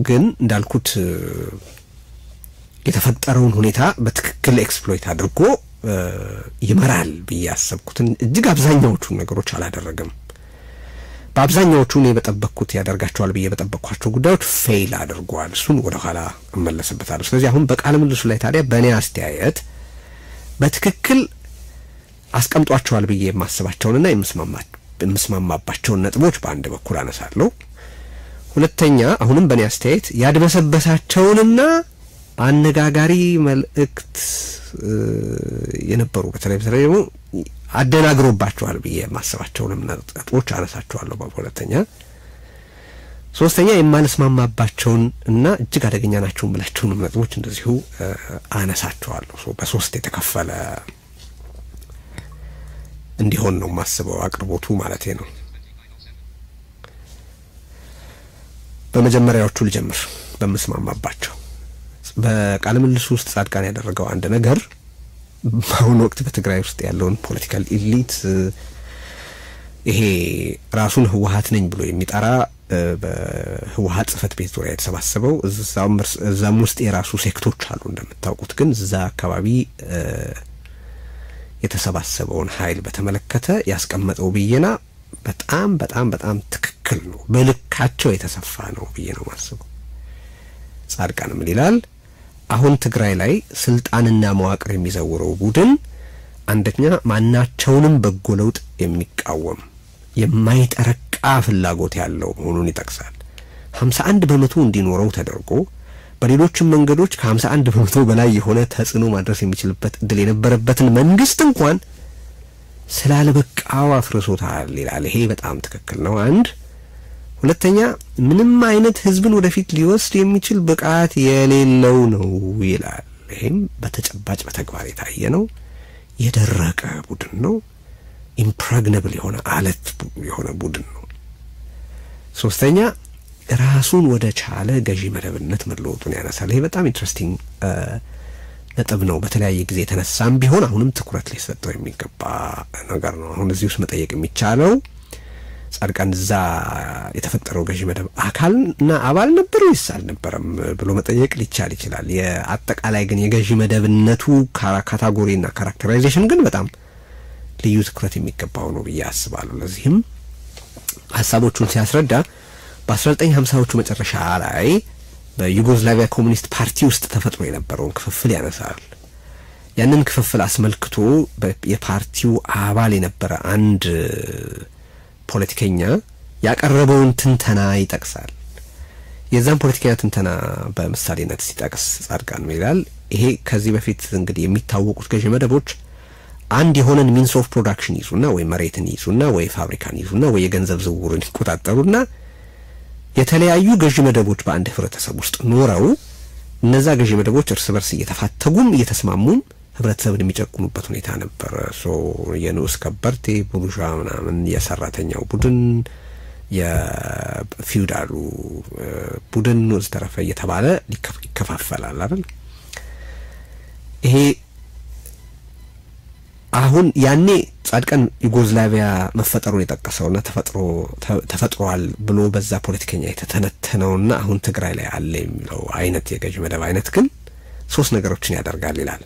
ግን እንዳልኩት የተፈጠረውን ሁኔታ በትክክል ኤክስፕሎይት አድርጎ ይመራል ብዬ ያሰብኩትን እጅግ አብዛኛዎቹ ነገሮች አላደረገም። በአብዛኛዎቹ እኔ በጠበቅኩት ያደርጋቸዋል ብዬ በጠበቅኳቸው ጉዳዮች ፌል አድርጓል። እሱን ወደ ኋላ እመለስበታለሁ። ስለዚህ አሁን በቃለ ምልልሱ ላይ ታዲያ በእኔ አስተያየት በትክክል አስቀምጧቸዋል ብዬ የማስባቸውንና የምስማማባቸውን ነጥቦች በአንድ በኩል አነሳለሁ። ሁለተኛ አሁንም በእኔ አስተያየት ያድበሰበሳቸውንና አነጋጋሪ መልእክት የነበሩ በተለይ ደግሞ አደናግሮባቸዋል ብዬ የማስባቸውንም ነጥቦች አነሳቸዋለሁ በሁለተኛ። ሶስተኛ የማልስማማባቸውን እና እጅግ አደገኛ ናቸው ብላቸውንም ነጥቦች እንደዚሁ አነሳቸዋለሁ። በሶስት የተከፈለ እንዲሆን ነው ማስበው አቅርቦቱ ማለት ነው። በመጀመሪያዎቹ ልጀምር። በመስማማባቸው በቃለ ምልልሱ ውስጥ ጻድቃን ያደረገው አንድ ነገር በአሁኑ ወቅት በትግራይ ውስጥ ያለውን ፖለቲካል ኢሊት ይሄ ራሱን ህወሓት ነኝ ብሎ የሚጠራ በህወሓት ጽፈት ቤት ዙሪያ የተሰባሰበው እዛም ውስጥ የራሱ ሴክቶች አሉ እንደምታውቁት። ግን እዛ አካባቢ የተሰባሰበውን ኃይል በተመለከተ ያስቀመጠው ብዬና በጣም በጣም በጣም ትክክል ነው። በልካቸው የተሰፋ ነው ብዬ ነው ማስበው። ጻድቃንም ይላል አሁን ትግራይ ላይ ስልጣንና መዋቅር የሚዘውረው ቡድን አንደኛ ማናቸውንም በጎ ለውጥ የሚቃወም የማይጠረቃ ፍላጎት ያለው መሆኑን ይጠቅሳል። 51 በመቶ እንዲኖረው ተደርጎ በሌሎችም መንገዶች ከ51 በመቶ በላይ የሆነ ተጽዕኖ ማድረስ የሚችልበት እድል የነበረበትን መንግስት እንኳን ስላለበቃው አፍርሶታል ይላል። ይሄ በጣም ትክክል ነው። አንድ ሁለተኛ ምንም አይነት ህዝብን ወደፊት ሊወስድ የሚችል ብቃት የሌለው ነው ይላል። ይሄም በተጨባጭ በተግባር የታየ ነው። የደረቀ ቡድን ነው። ኢምፕሬግነብል የሆነ አለት የሆነ ቡድን ነው። ሶስተኛ ራሱን ወደ ቻለ ገዢ መደብነት መለወጡን ያነሳል። ይሄ በጣም ኢንትረስቲንግ ነጥብ ነው። በተለያየ ጊዜ ተነሳም ቢሆን አሁንም ትኩረት ሊሰጠው የሚገባ ነገር ነው። አሁን እዚህ ውስጥ መጠየቅ የሚቻለው ጻድቃን እዛ የተፈጠረው ገዢ መደብ አካልና አባል ነበር ወይስ አልነበረም ብሎ መጠየቅ ሊቻል ይችላል። የአጠቃላይ ግን የገዢ መደብነቱ ካታጎሪና ካራክተራይዜሽን ግን በጣም ልዩ ትኩረት የሚገባው ነው ብዬ አስባለሁ። ለዚህም ሐሳቦቹን ሲያስረዳ በ1950ዎቹ መጨረሻ ላይ በዩጎዝላቪያ ኮሙኒስት ፓርቲ ውስጥ ተፈጥሮ የነበረውን ክፍፍል ያነሳል። ያንን ክፍፍል አስመልክቶ የፓርቲው አባል የነበረ አንድ ፖለቲከኛ ያቀረበውን ትንተና ይጠቅሳል። የዛን ፖለቲከኛ ትንተና በምሳሌነት ሲጠቅስ ጻድቃን ይላል ይሄ ከዚህ በፊት እንግዲህ የሚታወቁት ገዢ መደቦች አንድ የሆነን ሚንስ ኦፍ ፕሮዳክሽን ይዙና ወይ መሬትን ይዙና ወይ ፋብሪካን ይዙና ወይ የገንዘብ ዝውውርን ይቆጣጠሩና የተለያዩ ገዢ መደቦች በአንድ ህብረተሰብ ውስጥ ኖረው እነዛ ገዢ መደቦች እርስ በርስ እየተፋተጉም እየተስማሙም ህብረተሰብን የሚጨቁኑበት ሁኔታ ነበር። የንዑስ ከበርቴ ቡርዣ ምናምን የሰራተኛው ቡድን የፊውዳሉ ቡድን ወዘተረፈ እየተባለ ይከፋፈላል አይደል? ይሄ አሁን ያኔ ጻድቃን ዩጎዝላቪያ መፈጠሩን የጠቀሰውና ተፈጥሯል ብሎ በዛ ፖለቲከኛ የተተነተነውና አሁን ትግራይ ላይ አለ የሚለው አይነት የገዢ መደብ አይነት ግን ሶስት ነገሮችን ያደርጋል ይላል።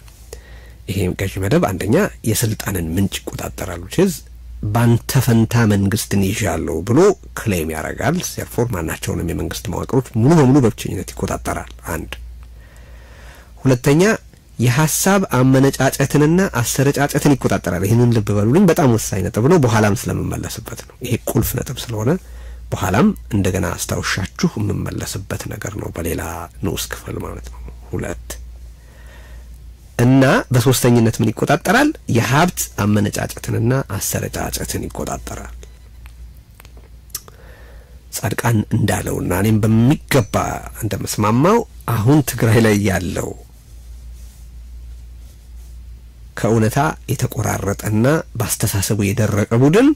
ይሄ ገዢ መደብ አንደኛ የስልጣንን ምንጭ ይቆጣጠራል። ባንተ ፈንታ መንግስትን ይዣለሁ ብሎ ክሌም ያደርጋል። ሴርፎር ማናቸውንም የመንግስት መዋቅሮች ሙሉ በሙሉ በብቸኝነት ይቆጣጠራል። አንድ ሁለተኛ የሐሳብ አመነጫጨትንና አሰረጫጨትን ይቆጣጠራል። ይሄንን ልብ በሉልኝ፣ በጣም ወሳኝ ነጥብ ነው። በኋላም ስለምመለስበት ነው። ይሄ ቁልፍ ነጥብ ስለሆነ በኋላም እንደገና አስታውሻችሁ የምመለስበት ነገር ነው፣ በሌላ ንዑስ ክፍል ማለት ነው። ሁለት እና በሶስተኝነት ምን ይቆጣጠራል? የሀብት አመነጫጨትንና አሰረጫጨትን ይቆጣጠራል። ጻድቃን እንዳለውና እኔም በሚገባ እንደመስማማው አሁን ትግራይ ላይ ያለው ከእውነታ የተቆራረጠና ባስተሳሰቡ የደረቀ ቡድን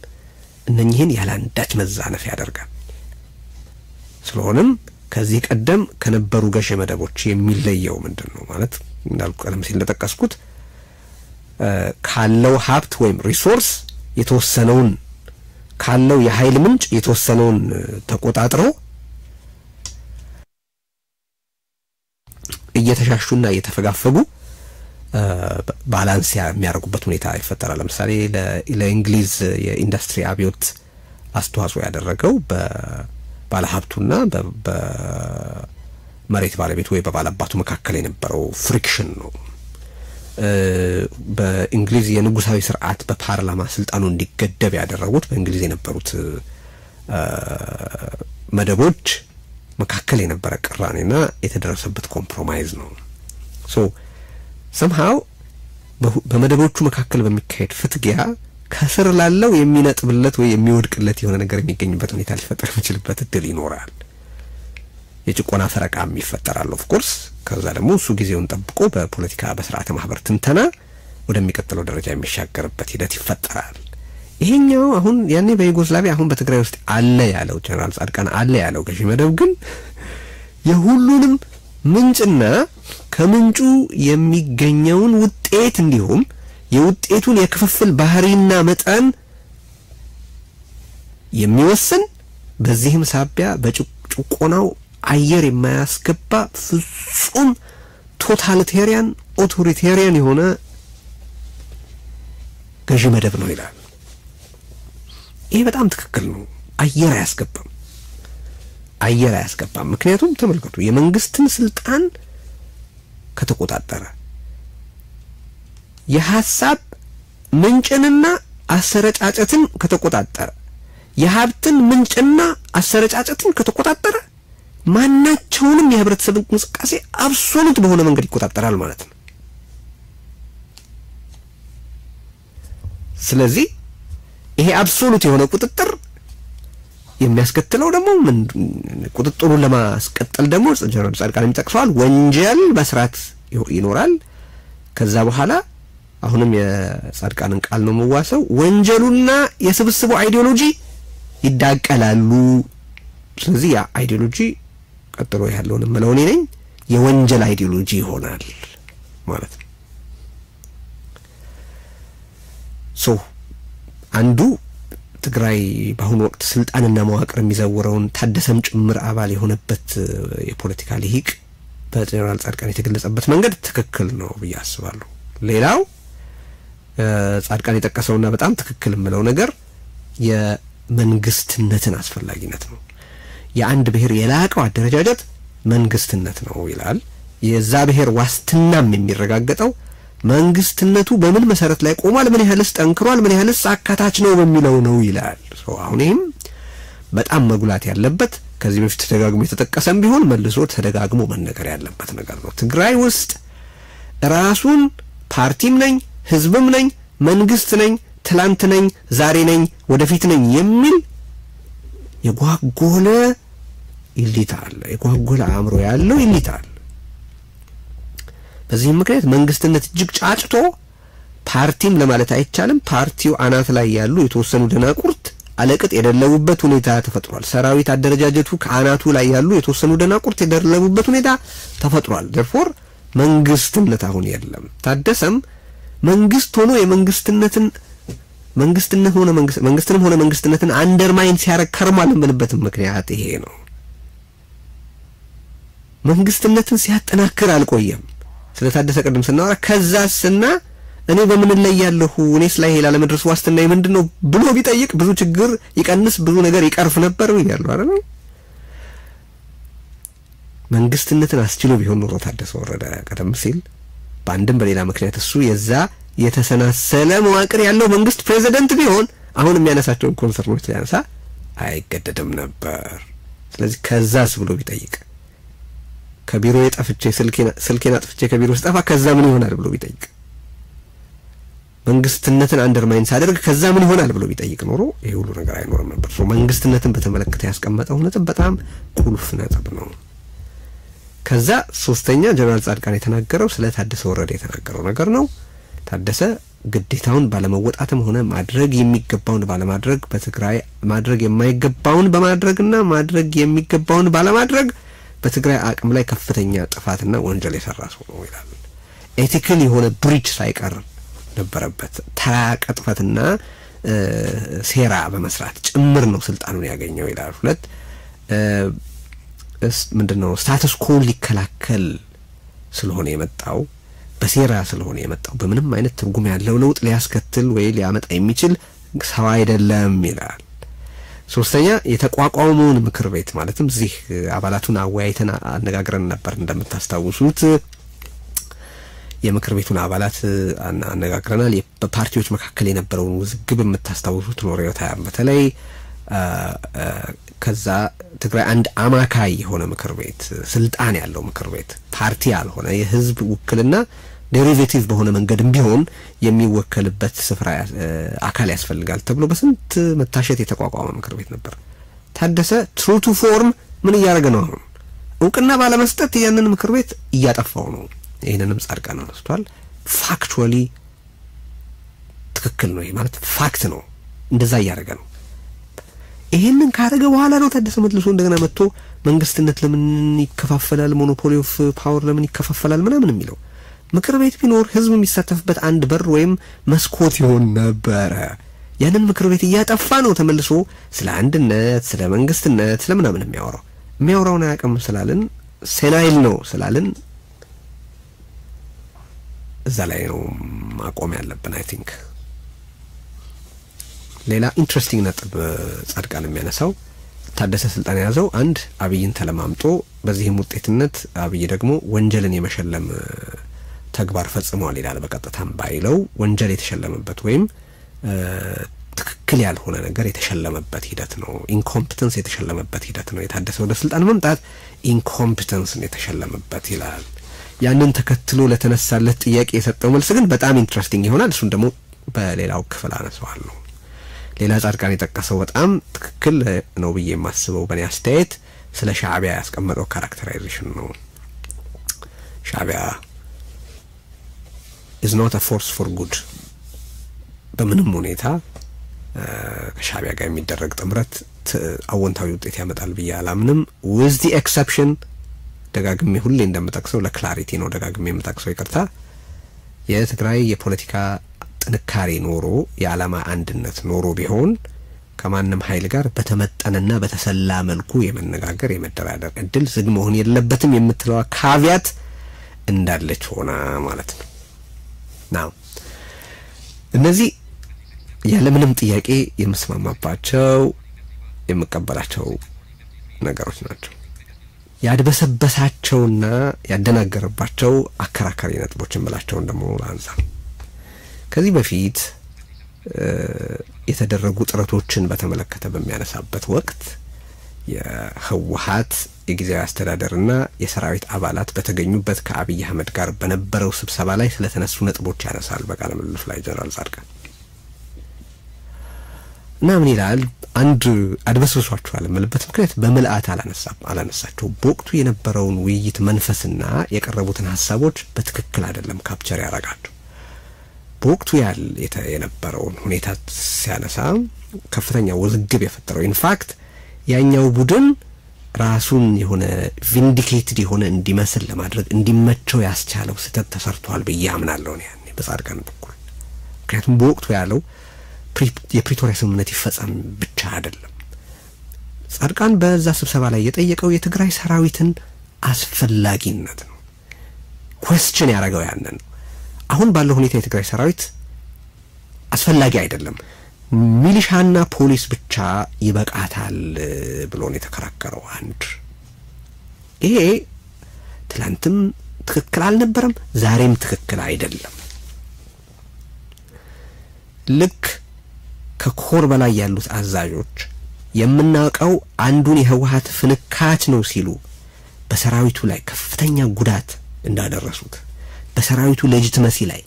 እነኚህን ያላንዳች መዛነፍ ያደርጋል። ስለሆነም ከዚህ ቀደም ከነበሩ ገዢ መደቦች የሚለየው ምንድነው ማለት እንዳልኩ ቀደም ሲል እንደጠቀስኩት ካለው ሀብት ወይም ሪሶርስ የተወሰነውን ካለው የኃይል ምንጭ የተወሰነውን ተቆጣጥሮ እየተሻሹና እየተፈጋፈጉ ባላንስ የሚያደርጉበት ሁኔታ ይፈጠራል። ለምሳሌ ለእንግሊዝ የኢንዱስትሪ አብዮት አስተዋጽኦ ያደረገው በባለሀብቱና በመሬት ባለቤቱ ወይ በባለአባቱ መካከል የነበረው ፍሪክሽን ነው። በእንግሊዝ የንጉሳዊ ስርዓት በፓርላማ ስልጣኑ እንዲገደብ ያደረጉት በእንግሊዝ የነበሩት መደቦች መካከል የነበረ ቅራኔና የተደረሰበት ኮምፕሮማይዝ ነው። somehow በመደቦቹ መካከል በሚካሄድ ፍትጊያ ከስር ላለው የሚነጥብለት ወይ የሚወድቅለት የሆነ ነገር የሚገኝበት ሁኔታ ሊፈጠር የሚችልበት እድል ይኖራል። የጭቆና ፈረቃም ይፈጠራል ኦፍ ኮርስ። ከዛ ደግሞ እሱ ጊዜውን ጠብቆ በፖለቲካ በስርዓተ ማህበር ትንተና ወደሚቀጥለው ደረጃ የሚሻገርበት ሂደት ይፈጠራል። ይሄኛው አሁን ያኔ በዩጎዝላቪያ አሁን በትግራይ ውስጥ አለ ያለው ጀነራል ጻድቃን አለ ያለው ገዢ መደብ ግን የሁሉንም ምንጭና ከምንጩ የሚገኘውን ውጤት እንዲሁም የውጤቱን የክፍፍል ባህሪና መጠን የሚወስን በዚህም ሳቢያ በጭቆናው አየር የማያስገባ ፍጹም ቶታሊቴሪያን ኦቶሪቴሪያን የሆነ ገዢ መደብ ነው ይላል። ይሄ በጣም ትክክል ነው። አየር አያስገባም። ምክንያቱም ተመልከቱ የመንግስትን ስልጣን ከተቆጣጠረ የሐሳብ ምንጭንና አሰረጫጨትን ከተቆጣጠረ የሀብትን ምንጭና አሰረጫጨትን ከተቆጣጠረ ማናቸውንም የህብረተሰብ እንቅስቃሴ አብሶሉት በሆነ መንገድ ይቆጣጠራል ማለት ነው። ስለዚህ ይሄ አብሶሉት የሆነ ቁጥጥር የሚያስከትለው ደግሞ ምን ቁጥጥሩን ለማስቀጠል ደግሞ ጀነራል ጻድቃን የሚጠቅሰዋል ወንጀል መስራት ይኖራል። ከዛ በኋላ አሁንም የጻድቃንን ቃል ነው መዋሰው ወንጀሉና የስብስቡ አይዲዮሎጂ ይዳቀላሉ። ስለዚህ ያ አይዲዮሎጂ ቀጥሎ ያለውን መለውኔ ነኝ የወንጀል አይዲዮሎጂ ይሆናል ማለት ነው። አንዱ ትግራይ በአሁኑ ወቅት ስልጣንና መዋቅር የሚዘውረውን ታደሰም ጭምር አባል የሆነበት የፖለቲካ ልሂቅ በጀነራል ጻድቃን የተገለጸበት መንገድ ትክክል ነው ብዬ አስባለሁ። ሌላው ጻድቃን የጠቀሰውና በጣም ትክክል የምለው ነገር የመንግስትነትን አስፈላጊነት ነው። የአንድ ብሔር የላቀው አደረጃጀት መንግስትነት ነው ይላል። የዛ ብሔር ዋስትናም የሚረጋገጠው መንግስትነቱ በምን መሰረት ላይ ቆሟል፣ ምን ያህልስ ጠንክሯል፣ ምን ያህልስ አካታች ነው በሚለው ነው ይላል። አሁን ይሄም በጣም መጉላት ያለበት ከዚህ በፊት ተደጋግሞ የተጠቀሰም ቢሆን መልሶ ተደጋግሞ መነገር ያለበት ነገር ነው። ትግራይ ውስጥ ራሱን ፓርቲም ነኝ ህዝብም ነኝ መንግስት ነኝ ትላንት ነኝ ዛሬ ነኝ ወደፊት ነኝ የሚል የጓጎለ ኢሊታል የጓጎለ አእምሮ ያለው ኢሊታል በዚህ ምክንያት መንግስትነት እጅግ ጫጭቶ ፓርቲም ለማለት አይቻልም ፓርቲው አናት ላይ ያሉ የተወሰኑ ደናቁርት አለቅጥ የደለቡበት ሁኔታ ተፈጥሯል ሰራዊት አደረጃጀቱ ከአናቱ ላይ ያሉ የተወሰኑ ደናቁርት የደለቡበት ሁኔታ ተፈጥሯል therefore መንግስትነት አሁን የለም ታደሰም መንግስት ሆኖ የመንግስትነትን መንግስትንም ሆነ መንግስትነትን አንደርማይን ሲያረግ ከርሟል የምንበት ምክንያት ይሄ ነው መንግስትነትን ሲያጠናክር አልቆየም ስለታደሰ ቀደም ስናወራ ከዛስና እኔ በምን ላይ ያለሁ እኔስ ላይ ሄላ ለመድረስ ዋስትና ምንድነው ብሎ ቢጠይቅ ብዙ ችግር ይቀንስ ብዙ ነገር ይቀርፍ ነበር ይላል አይደል መንግስትነትን አስችሎ ቢሆን ኖሮ ታደሰ ወረደ ቀደም ሲል በአንድም በሌላ ምክንያት እሱ የዛ የተሰናሰለ መዋቅር ያለው መንግስት ፕሬዝዳንት ቢሆን አሁን የሚያነሳቸው ኮንሰርኖች ሊያነሳ አይገደድም ነበር ስለዚህ ከዛስ ብሎ ቢጠይቅ ከቢሮ የጠፍቼ ስልኬን አጥፍቼ ከቢሮ ስጠፋ ከዛ ምን ይሆናል ብሎ ቢጠይቅ መንግስትነትን አንደርማይን ሳደርግ ከዛ ምን ይሆናል ብሎ ቢጠይቅ ኖሮ ይሄ ሁሉ ነገር አይኖርም ነበር መንግስትነትን በተመለከተ ያስቀመጠው ነጥብ በጣም ቁልፍ ነጥብ ነው ከዛ ሶስተኛ ጀነራል ጻድቃን የተናገረው ስለ ታደሰ ወረደ የተናገረው ነገር ነው ታደሰ ግዴታውን ባለመወጣትም ሆነ ማድረግ የሚገባውን ባለማድረግ በትግራይ ማድረግ የማይገባውን በማድረግና ማድረግ የሚገባውን ባለማድረግ በትግራይ አቅም ላይ ከፍተኛ ጥፋትና ወንጀል የሰራ ሰው ነው ይላል ኤቲካል የሆነ ብሪጅ ሳይቀር ነበረበት ተራቀጥፈትና ሴራ በመስራት ጭምር ነው ስልጣኑን ያገኘው ይላል ሁለት ምንድነው ስታተስ ኮ ሊከላከል ስለሆነ የመጣው በሴራ ስለሆነ የመጣው በምንም አይነት ትርጉም ያለው ለውጥ ሊያስከትል ወይ ሊያመጣ የሚችል ሰው አይደለም ይላል ሶስተኛ የተቋቋመውን ምክር ቤት ማለትም እዚህ አባላቱን አወያይተን አነጋግረን ነበር እንደምታስታውሱት የምክር ቤቱን አባላት አነጋግረናል በፓርቲዎች መካከል የነበረውን ውዝግብ የምታስታውሱት ነው ሪዮታም በተለይ ከዛ ትግራይ አንድ አማካይ የሆነ ምክር ቤት ስልጣን ያለው ምክር ቤት ፓርቲ ያልሆነ የህዝብ ውክልና ዴሪቬቲቭ በሆነ መንገድም ቢሆን የሚወከልበት ስፍራ አካል ያስፈልጋል ተብሎ በስንት መታሸት የተቋቋመ ምክር ቤት ነበር ታደሰ ትሩ ቱ ፎርም ምን ያደረገ ነው አሁን እውቅና ባለመስጠት ያንን ምክር ቤት እያጠፋው ነው ይሄንንም ጻድቃን አንስቷል ፋክቹዋሊ ትክክል ነው ማለት ፋክት ነው እንደዛ ያደረገ ነው ይሄንን ካረገ በኋላ ነው ታደሰ መልሶ እንደገና መጥቶ መንግስትነት ለምን ይከፋፈላል ሞኖፖሊ ኦፍ ፓወር ለምን ይከፋፈላል ምናምን የሚለው ምክር ቤት ቢኖር ህዝብ የሚሳተፍበት አንድ በር ወይም መስኮት ይሆን ነበር ያንን ምክር ቤት እያጠፋ ነው ተመልሶ ስለ አንድነት ስለ መንግስትነት ስለምናምን የሚያወራውን አያውቅም ስላልን ሴናይል ነው ስላልን እዛ ላይ ነው ማቆም ያለብን አይ ቲንክ ሌላ ኢንትረስቲንግ ነጥብ ጻድቃን የሚያነሳው ታደሰ ስልጣን ያዘው አንድ አብይን ተለማምጦ በዚህም ውጤትነት አብይ ደግሞ ወንጀልን የመሸለም ተግባር ፈጽሟል ይላል በቀጥታም ባይለው ወንጀል የተሸለመበት ወይም ትክክል ያልሆነ ነገር የተሸለመበት ሂደት ነው ኢንኮምፒተንስ የተሸለመበት ሂደት ነው የታደሰ ወደ ስልጣን መምጣት ኢንኮምፒተንስ የተሸለመበት ይላል ያንን ተከትሎ ለተነሳለት ጥያቄ የሰጠው መልስ ግን በጣም ኢንትረስቲንግ ይሆናል እሱን ደግሞ በሌላው ክፍል አነሳዋለሁ ሌላ ጻድቃን የጠቀሰው በጣም ትክክል ነው ብዬ የማስበው በእኔ አስተያየት ስለ ሻዕቢያ ያስቀመጠው ካራክተራይዜሽን ነው ሻዕቢያ is not a force for good በምንም ሁኔታ ከሻዕቢያ ጋር የሚደረግ ጥምረት አወንታዊ ውጤት ያመጣል ብዬ አላምንም with the exception ደጋግሜ ሁሌ እንደምጠቅሰው ለክላሪቲ ነው ደጋግሜ የምጠቅሰው ይቅርታ የትግራይ የፖለቲካ ጥንካሬ ኖሮ የዓላማ አንድነት ኖሮ ቢሆን ከማንም ኃይል ጋር በተመጠነና በተሰላ መልኩ የመነጋገር የመደራደር እድል ዝግ መሆን የለበትም የምትለው ካቪያት እንዳለች ሆና ማለት ነው ናው እነዚህ ያለምንም ጥያቄ የመስማማባቸው የመቀበላቸው ነገሮች ናቸው ያድበሰበሳቸውና ያደናገረባቸው አከራካሪ ነጥቦችን ብላቸውን ደግሞ ላንሳ ከዚህ በፊት የተደረጉ ጥረቶችን በተመለከተ በሚያነሳበት ወቅት የህወሓት የጊዜያዊ አስተዳደርና የሰራዊት አባላት በተገኙበት ከአብይ አህመድ ጋር በነበረው ስብሰባ ላይ ስለተነሱ ነጥቦች ያነሳል በቃለ ምልልሱ ላይ ጀነራል ጻድቃን እና ምን ይላል? አንድ አድበስብሷቸዋል የምልበት ምክንያት በምልአት አላነሳቸው በወቅቱ የነበረውን ውይይት መንፈስና የቀረቡትን ሐሳቦች በትክክል አይደለም ካፕቸር ያረጋቸው። በወቅቱ የነበረውን ሁኔታ ሲያነሳ ከፍተኛ ውዝግብ የፈጠረው ኢንፋክት ያኛው ቡድን ራሱን የሆነ ቪንዲኬትድ የሆነ እንዲመስል ለማድረግ እንዲመቸው ያስቻለው ስህተት ተሰርቷል ብዬ አምናለሁ ነው ያኔ በጻድቃን በኩል። ምክንያቱም በወቅቱ ያለው የፕሪቶሪያ ስምምነት ይፈጸም ብቻ አይደለም። ጻድቃን በዛ ስብሰባ ላይ የጠየቀው የትግራይ ሰራዊትን አስፈላጊነት ነው። ኩዌስቸን ያረጋው ያንን ነው። አሁን ባለው ሁኔታ የትግራይ ሰራዊት አስፈላጊ አይደለም፣ ሚሊሻና ፖሊስ ብቻ ይበቃታል ብሎ ነው የተከራከረው። አንድ ይሄ ትላንትም ትክክል አልነበረም፣ ዛሬም ትክክል አይደለም። ልክ ከኮር በላይ ያሉት አዛዦች የምናውቀው አንዱን የህወሓት ፍንካች ነው ሲሉ በሰራዊቱ ላይ ከፍተኛ ጉዳት እንዳደረሱት፣ በሰራዊቱ ሌጂቲመሲ ላይ፣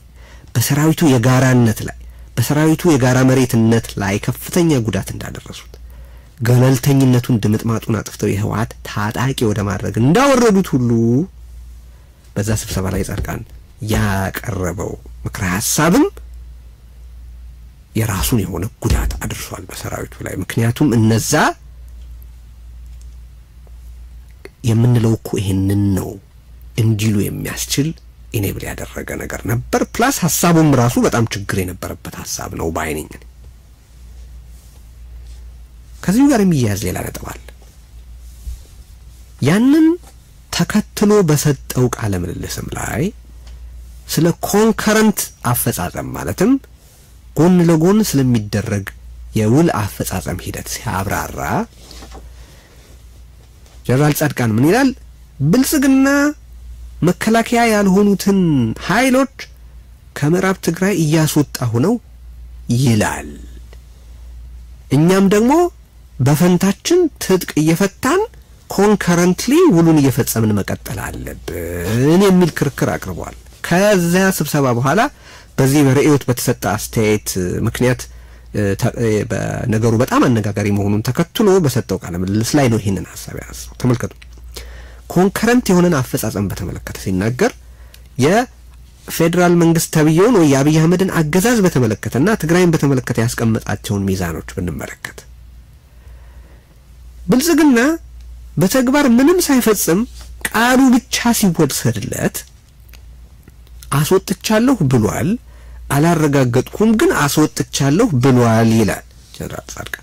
በሰራዊቱ የጋራነት ላይ፣ በሰራዊቱ የጋራ መሬትነት ላይ ከፍተኛ ጉዳት እንዳደረሱት፣ ገለልተኝነቱን ድምጥማጡን አጥፍተው የህወሓት ታጣቂ ወደ ማድረግ እንዳወረዱት ሁሉ በዛ ስብሰባ ላይ ጻድቃን ያቀረበው ምክረ ሐሳብም የራሱን የሆነ ጉዳት አድርሷል በሰራዊቱ ላይ። ምክንያቱም እነዛ የምንለው እኮ ይሄንን ነው እንዲሉ የሚያስችል ኢኔብል ያደረገ ነገር ነበር። ፕላስ ሐሳቡም ራሱ በጣም ችግር የነበረበት ሐሳብ ነው ባይነኝ። ከዚህ ጋር የሚያያዝ ሌላ ነጥብ አለ። ያንን ተከትሎ በሰጠው ቃለ ምልልስም ላይ ስለ ኮንከረንት አፈጻጸም ማለትም ጎን ለጎን ስለሚደረግ የውል አፈጻጸም ሂደት ሲያብራራ ጀነራል ጻድቃን ምን ይላል? ብልጽግና መከላከያ ያልሆኑትን ኃይሎች ከምዕራብ ትግራይ እያስወጣሁ ነው ይላል። እኛም ደግሞ በፈንታችን ትጥቅ እየፈታን ኮንከረንትሊ ውሉን እየፈጸምን መቀጠል አለብን የሚል ክርክር አቅርቧል። ከዛ ስብሰባ በኋላ በዚህ በርዕዮት በተሰጠ አስተያየት ምክንያት በነገሩ በጣም አነጋጋሪ መሆኑን ተከትሎ በሰጠው ቃለ ምልልስ ላይ ነው ይሄንን ሐሳብ ያነሳው። ተመልከቱ። ኮንከረንት የሆነን አፈጻጸም በተመለከተ ሲናገር የፌደራል መንግስት ተብየውን ወይ የአብይ አህመድን አገዛዝ በተመለከተና ትግራይን በተመለከተ ያስቀመጣቸውን ሚዛኖች ብንመለከት ብልጽግና በተግባር ምንም ሳይፈጽም ቃሉ ብቻ ሲወሰድለት አስወጥቻለሁ ብሏል፣ አላረጋገጥኩም ግን አስወጥቻለሁ ብሏል ይላል ጀነራል ጻድቃን።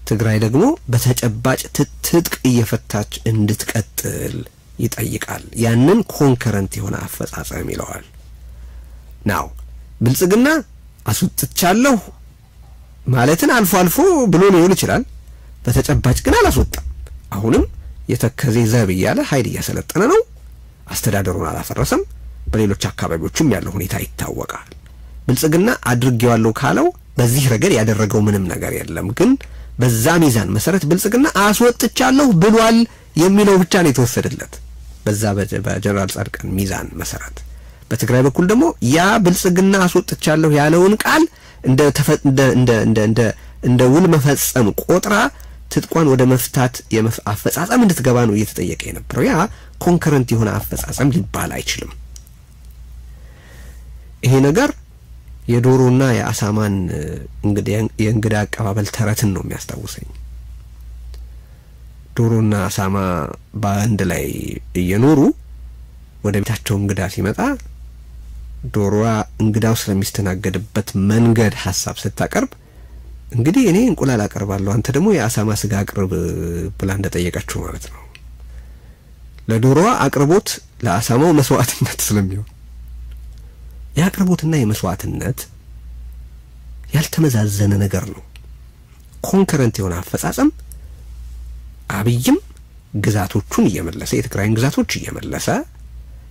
ትግራይ ደግሞ በተጨባጭ ትጥቅ እየፈታች እንድትቀጥል ይጠይቃል። ያንን ኮንከረንት የሆነ አፈጻጸም ይለዋል። ናው ብልጽግና አስወጥቻለሁ ማለትን አልፎ አልፎ ብሎ ሊሆን ይችላል፣ በተጨባጭ ግን አላስወጣም። አሁንም የተከዜ ዘብ እያለ ኃይል እያሰለጠነ ነው፣ አስተዳደሩን አላፈረሰም። በሌሎች አካባቢዎችም ያለው ሁኔታ ይታወቃል። ብልጽግና አድርጌዋለሁ ካለው በዚህ ረገድ ያደረገው ምንም ነገር የለም። ግን በዛ ሚዛን መሰረት ብልጽግና አስወጥቻለሁ ብሏል የሚለው ብቻ ነው የተወሰደለት። በዛ በጀነራል ጻድቃን ሚዛን መሰረት በትግራይ በኩል ደግሞ ያ ብልጽግና አስወጥቻለሁ ያለውን ቃል እንደ ውል መፈጸም ቆጥራ ትጥቋን ወደ መፍታት አፈጻጸም እንድትገባ ነው እየተጠየቀ የነበረው። ያ ኮንከረንት የሆነ አፈጻጸም ሊባል አይችልም። ይሄ ነገር የዶሮና የአሳማን የእንግዳ አቀባበል ተረትን ነው የሚያስታውሰኝ። ዶሮና አሳማ በአንድ ላይ እየኖሩ ወደ ቤታቸው እንግዳ ሲመጣ ዶሮዋ እንግዳው ስለሚስተናገድበት መንገድ ሐሳብ ስታቀርብ እንግዲህ እኔ እንቁላል አቀርባለሁ አንተ ደግሞ የአሳማ ስጋ አቅርብ ብላ እንደጠየቀችው ማለት ነው። ለዶሮዋ አቅርቦት ለአሳማው መስዋዕትነት ስለሚሆን ያቅርቦትና የመስዋዕትነት ያልተመዛዘነ ነገር ነው። ኮንከረንት የሆነ አፈጻጸም አብይም ግዛቶቹን እየመለሰ የትግራይን ግዛቶች እየመለሰ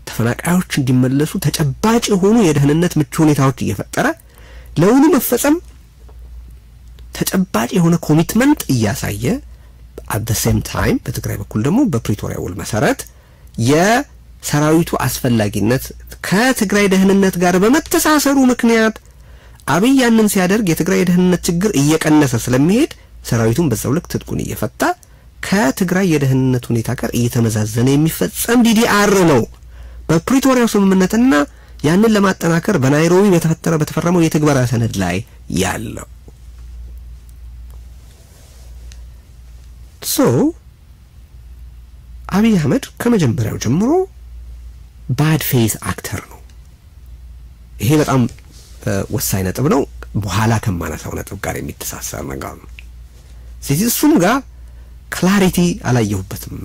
ተፈናቃዮች እንዲመለሱ ተጨባጭ የሆኑ የደህንነት ምቹ ሁኔታዎች እየፈጠረ ለውኑ መፈጸም ተጨባጭ የሆነ ኮሚትመንት እያሳየ at the same time በትግራይ በኩል ደግሞ በፕሪቶሪያ ውል መሰረት የሰራዊቱ አስፈላጊነት ከትግራይ ደህንነት ጋር በመተሳሰሩ ምክንያት አብይ ያንን ሲያደርግ የትግራይ ደህንነት ችግር እየቀነሰ ስለሚሄድ ሰራዊቱን በዛው ልክ ትጥቁን እየፈታ ከትግራይ የደህንነት ሁኔታ ጋር እየተመዛዘነ የሚፈጸም ዲዲአር ነው በፕሪቶሪያው ስምምነትና ያንን ለማጠናከር በናይሮቢ በተፈረመው የትግበራ ሰነድ ላይ ያለው ሶ አብይ አህመድ ከመጀመሪያው ጀምሮ ባድ ፌዝ አክተር ነው ይሄ በጣም ወሳኝ ነጥብ ነው በኋላ ከማነሳው ነጥብ ጋር የሚተሳሰር ነገር ነው ስለዚህ እሱም ጋር ክላሪቲ አላየሁበትም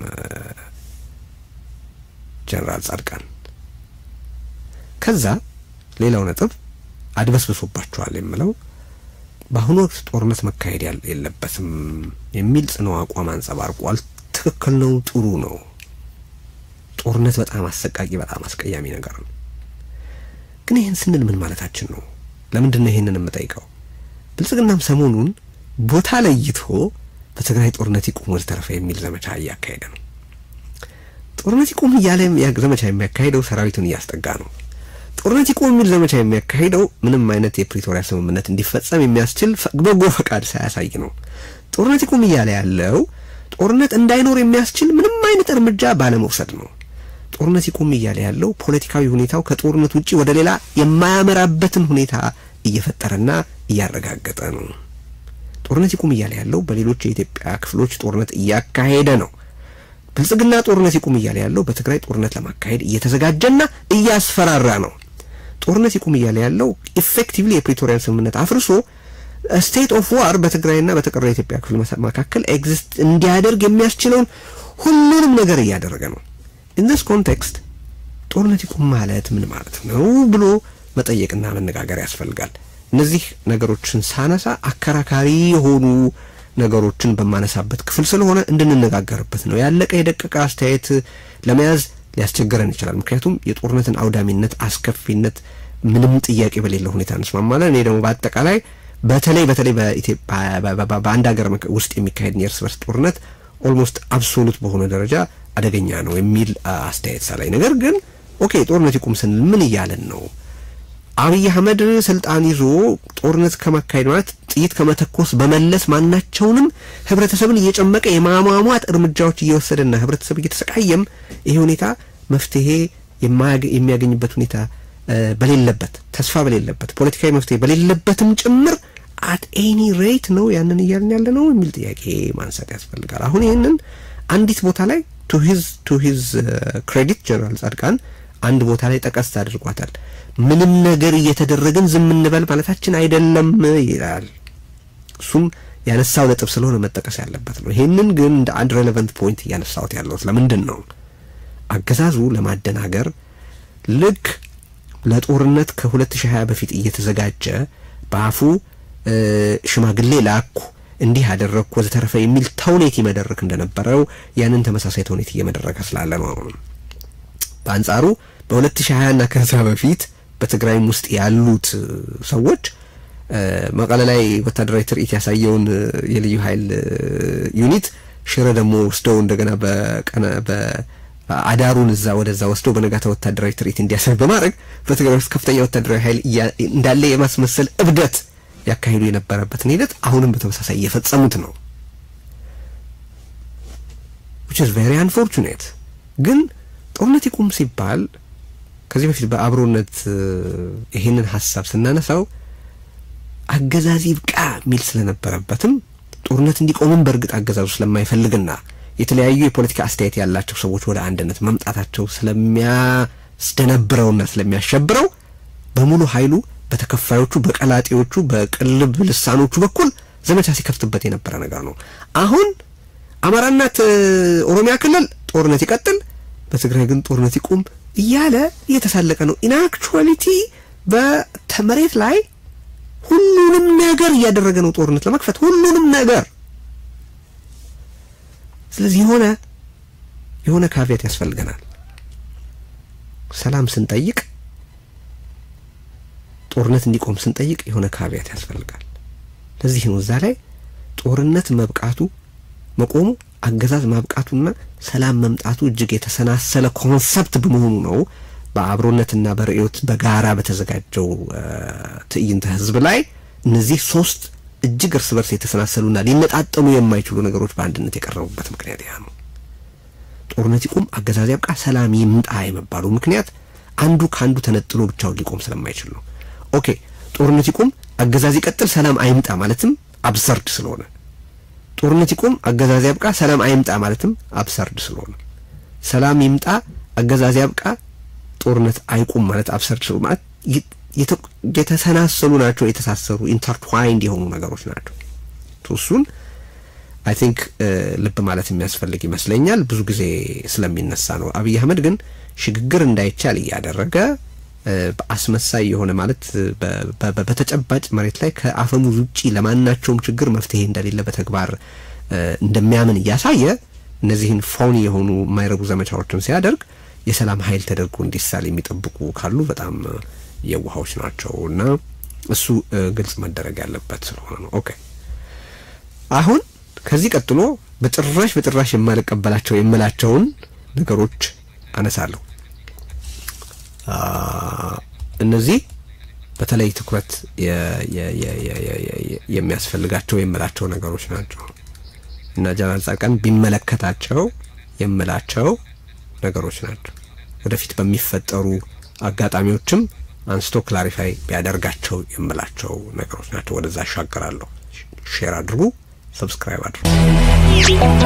ጀነራል ጻድቃን ከዛ ሌላው ነጥብ አድበስብሶባቸዋል የምለው በአሁኑ ወቅት ጦርነት መካሄድ የለበትም የሚል ጽኑ አቋም አንጸባርቋል ትክክል ነው ጥሩ ነው ጦርነት በጣም አሰቃቂ በጣም አስቀያሚ ነገር ነው ግን ይሄን ስንል ምን ማለታችን ነው ለምንድን ነው ይሄንን የምጠይቀው ብልጽግናም ሰሞኑን ቦታ ለይቶ በትግራይ ጦርነት ይቁም ወልተረፈ የሚል ዘመቻ እያካሄደ ነው ጦርነት ይቁም እያለ ዘመቻ የሚያካሄደው ሰራዊቱን እያስጠጋ ነው ጦርነት ይቁም የሚል ዘመቻ የሚያካሄደው ምንም አይነት የፕሪቶሪያ ስምምነት እንዲፈጸም የሚያስችል በጎ ፈቃድ ሳያሳይ ነው ጦርነት ይቁም እያለ ያለው ጦርነት እንዳይኖር የሚያስችል ምንም አይነት እርምጃ ባለመውሰድ ነው ጦርነት ይቁም እያለ ያለው ፖለቲካዊ ሁኔታው ከጦርነት ውጪ ወደ ሌላ የማያመራበትን ሁኔታ እየፈጠረና እያረጋገጠ ነው ጦርነት ይቁም እያለ ያለው በሌሎች የኢትዮጵያ ክፍሎች ጦርነት እያካሄደ ነው ብልጽግና ጦርነት ይቁም እያለ ያለው በትግራይ ጦርነት ለማካሄድ እየተዘጋጀና እያስፈራራ ነው ጦርነት ይቁም እያለ ያለው ኢፌክቲቭሊ የፕሪቶሪያን ስምምነት አፍርሶ ስቴት ኦፍ ዋር በትግራይና በተቀረው የኢትዮጵያ ክፍል መካከል ኤግዚስት እንዲያደርግ የሚያስችለውን ሁሉንም ነገር እያደረገ ነው in this context ጦርነት ይቁም ማለት ምን ማለት ነው ብሎ መጠየቅና መነጋገር ያስፈልጋል እነዚህ ነገሮችን ሳነሳ አከራካሪ የሆኑ ነገሮችን በማነሳበት ክፍል ስለሆነ እንድንነጋገርበት ነው ያለቀ የደቀቀ አስተያየት ለመያዝ ሊያስቸግረን ይችላል ምክንያቱም የጦርነትን አውዳሚነት አስከፊነት ምንም ጥያቄ በሌለው ሁኔታ እንስማማለን እኔ ደግሞ በአጠቃላይ በተለይ በኢትዮጵያ በአንድ ሀገር ውስጥ የሚካሄድ የእርስ በርስ ጦርነት ኦልሞስት አብሶሉት በሆነ ደረጃ አደገኛ ነው የሚል አስተያየት ሳላይ ነገር ግን ኦኬ ጦርነት ይቁም ስንል ምን ይያለን ነው አብይ አህመድ ስልጣን ይዞ ጦርነት ከመካሄድ ማለት ጥይት ከመተኮስ በመለስ ማናቸውንም ህብረተሰብን እየጨመቀ የማማሟት እርምጃዎች እየወሰደና ህብረተሰብ እየተሰቃየም ይሄ ሁኔታ መፍትሄ የሚያገኝበት ሁኔታ በሌለበት ተስፋ በሌለበት ፖለቲካዊ መፍትሄ በሌለበትም ጭምር at any rate ነው ያንን ይያልን ያለ ነው የሚል ጥያቄ ማንሳት ያስፈልጋል አሁን ይሄንን አንዲት ቦታ ላይ to his credit ጀነራል ጻድቃን አንድ ቦታ ላይ ጠቀስ አድርጓታል ምንም ነገር እየተደረገን ዝም እንበል ማለታችን አይደለም ይላል እሱም ያነሳው ነጥብ ስለሆነ መጠቀስ ያለበት ነው ይሄንን ግን እንደ አንድ ሬሌቫንት ፖይንት ያነሳውት ያለው ስለምንድን ነው አገዛዙ ለማደናገር ልክ ለጦርነት ከ2020 በፊት እየተዘጋጀ ባፉ ሽማግሌ ላኩ እንዲህ አደረኩ ወዘተረፈ የሚል ተውኔት ይመደረክ እንደነበረው ያንን ተመሳሳይ ተውኔት እየመደረከ ስላለ ነው በአንጻሩ በ2020 እና ከዛ በፊት በትግራይም ውስጥ ያሉት ሰዎች መቀለ ላይ ወታደራዊ ትርኢት ያሳየውን የልዩ ኃይል ዩኒት ሽረ ደግሞ ወስደው እንደገና በአዳሩን እዛ ወደዛ ወስደው በነጋታ ወታደራዊ ትርኢት እንዲያሳይ በማድረግ በትግራይ ውስጥ ከፍተኛ ወታደራዊ ኃይል እንዳለ የማስመሰል እብደት ያካሂዱ የነበረበትን ሂደት አሁንም በተመሳሳይ እየፈጸሙት ነው which is very unfortunate ግን ጦርነት ይቁም ሲባል ከዚህ በፊት በአብሮነት ይሄንን ሐሳብ ስናነሳው አገዛዝ ይብቃ ሚል ስለነበረበትም ጦርነት እንዲቆም በርግጥ አገዛዙ ስለማይፈልግና የተለያዩ የፖለቲካ አስተያየት ያላቸው ሰዎች ወደ አንድነት መምጣታቸው ስለሚያስደነብረውና ስለሚያሸብረው በሙሉ ኃይሉ በተከፋዮቹ በቀላጤዎቹ በቅልብ ልሳኖቹ በኩል ዘመቻ ሲከፍትበት የነበረ ነገር ነው አሁን አማራና ኦሮሚያ ክልል ጦርነት ይቀጥል በትግራይ ግን ጦርነት ይቁም እያለ እየተሳለቀ ነው ኢን አክቹአሊቲ በተመሬት ላይ ሁሉንም ነገር እያደረገ ነው ጦርነት ለማክፈት ሁሉንም ነገር ስለዚህ የሆነ ካቪያት ያስፈልገናል ሰላም ስንጠይቅ ጦርነት እንዲቆም ስንጠይቅ የሆነ ካቪያት ያስፈልጋል ለዚህ ነው እዛ ላይ ጦርነት መብቃቱ መቆሙ አገዛዝ ማብቃቱና ሰላም መምጣቱ እጅግ የተሰናሰለ ኮንሰፕት በመሆኑ ነው በአብሮነትና በርዕዮት በጋራ በተዘጋጀው ትዕይንተ ህዝብ ላይ እነዚህ ሶስት እጅግ እርስ በርስ የተሰናሰሉና ሊነጣጠሉ የማይችሉ ነገሮች በአንድነት የቀረቡበት ምክንያት ያ ነው። ጦርነት ይቁም አገዛዝ ያብቃ ሰላም ይምጣ የመባሉ ምክንያት አንዱ ካንዱ ተነጥሎ ብቻው ሊቆም ስለማይችል ነው። ኦኬ ጦርነት ይቁም አገዛዝ ይቀጥል ሰላም አይምጣ ማለትም አብሰርድ ስለሆነ ጦርነት ይቁም አገዛዝ ያብቃ ሰላም አይምጣ ማለትም አብሰርድ ስለሆነ ሰላም ይምጣ አገዛዝ ያብቃ ጦርነት አይቁም ማለት አብሰርድ ስለሆነ ማለት የተሰናሰሉ ናቸው የተሳሰሩ ኢንተርትዋይንድ የሆኑ ነገሮች ናቸው። እሱን አይ ቲንክ ልብ ማለት የሚያስፈልግ ይመስለኛል ብዙ ጊዜ ስለሚነሳ ነው። አብይ አህመድ ግን ሽግግር እንዳይቻል ያደረገ በአስመሳይ የሆነ ማለት በተጨባጭ መሬት ላይ ከአፈሙዝ ውጪ ለማናቸውም ችግር መፍትሄ እንደሌለ በተግባር እንደሚያምን ያሳየ እነዚህን ፎኒ የሆኑ ማይረቡ ዘመቻዎችን ሲያደርግ የሰላም ኃይል ተደርጎ እንዲሳል የሚጠብቁ ካሉ በጣም የዋሃዎች ናቸውና እሱ ግልጽ መደረግ ያለበት ስለሆነ ነው። ኦኬ አሁን ከዚህ ቀጥሎ በጥራሽ የማልቀበላቸው የምላቸውን ነገሮች አነሳለሁ። እነዚህ በተለይ ትኩረት የሚያስፈልጋቸው የምላቸው ነገሮች ናቸው እና ጀነራል ጻድቃን ቢመለከታቸው የምላቸው ነገሮች ናቸው። ወደፊት በሚፈጠሩ አጋጣሚዎችም አንስቶ ክላሪፋይ ቢያደርጋቸው የምላቸው ነገሮች ናቸው። ወደዛ አሻገራለሁ። ሼር አድርጉ፣ ሰብስክራይብ አድርጉ።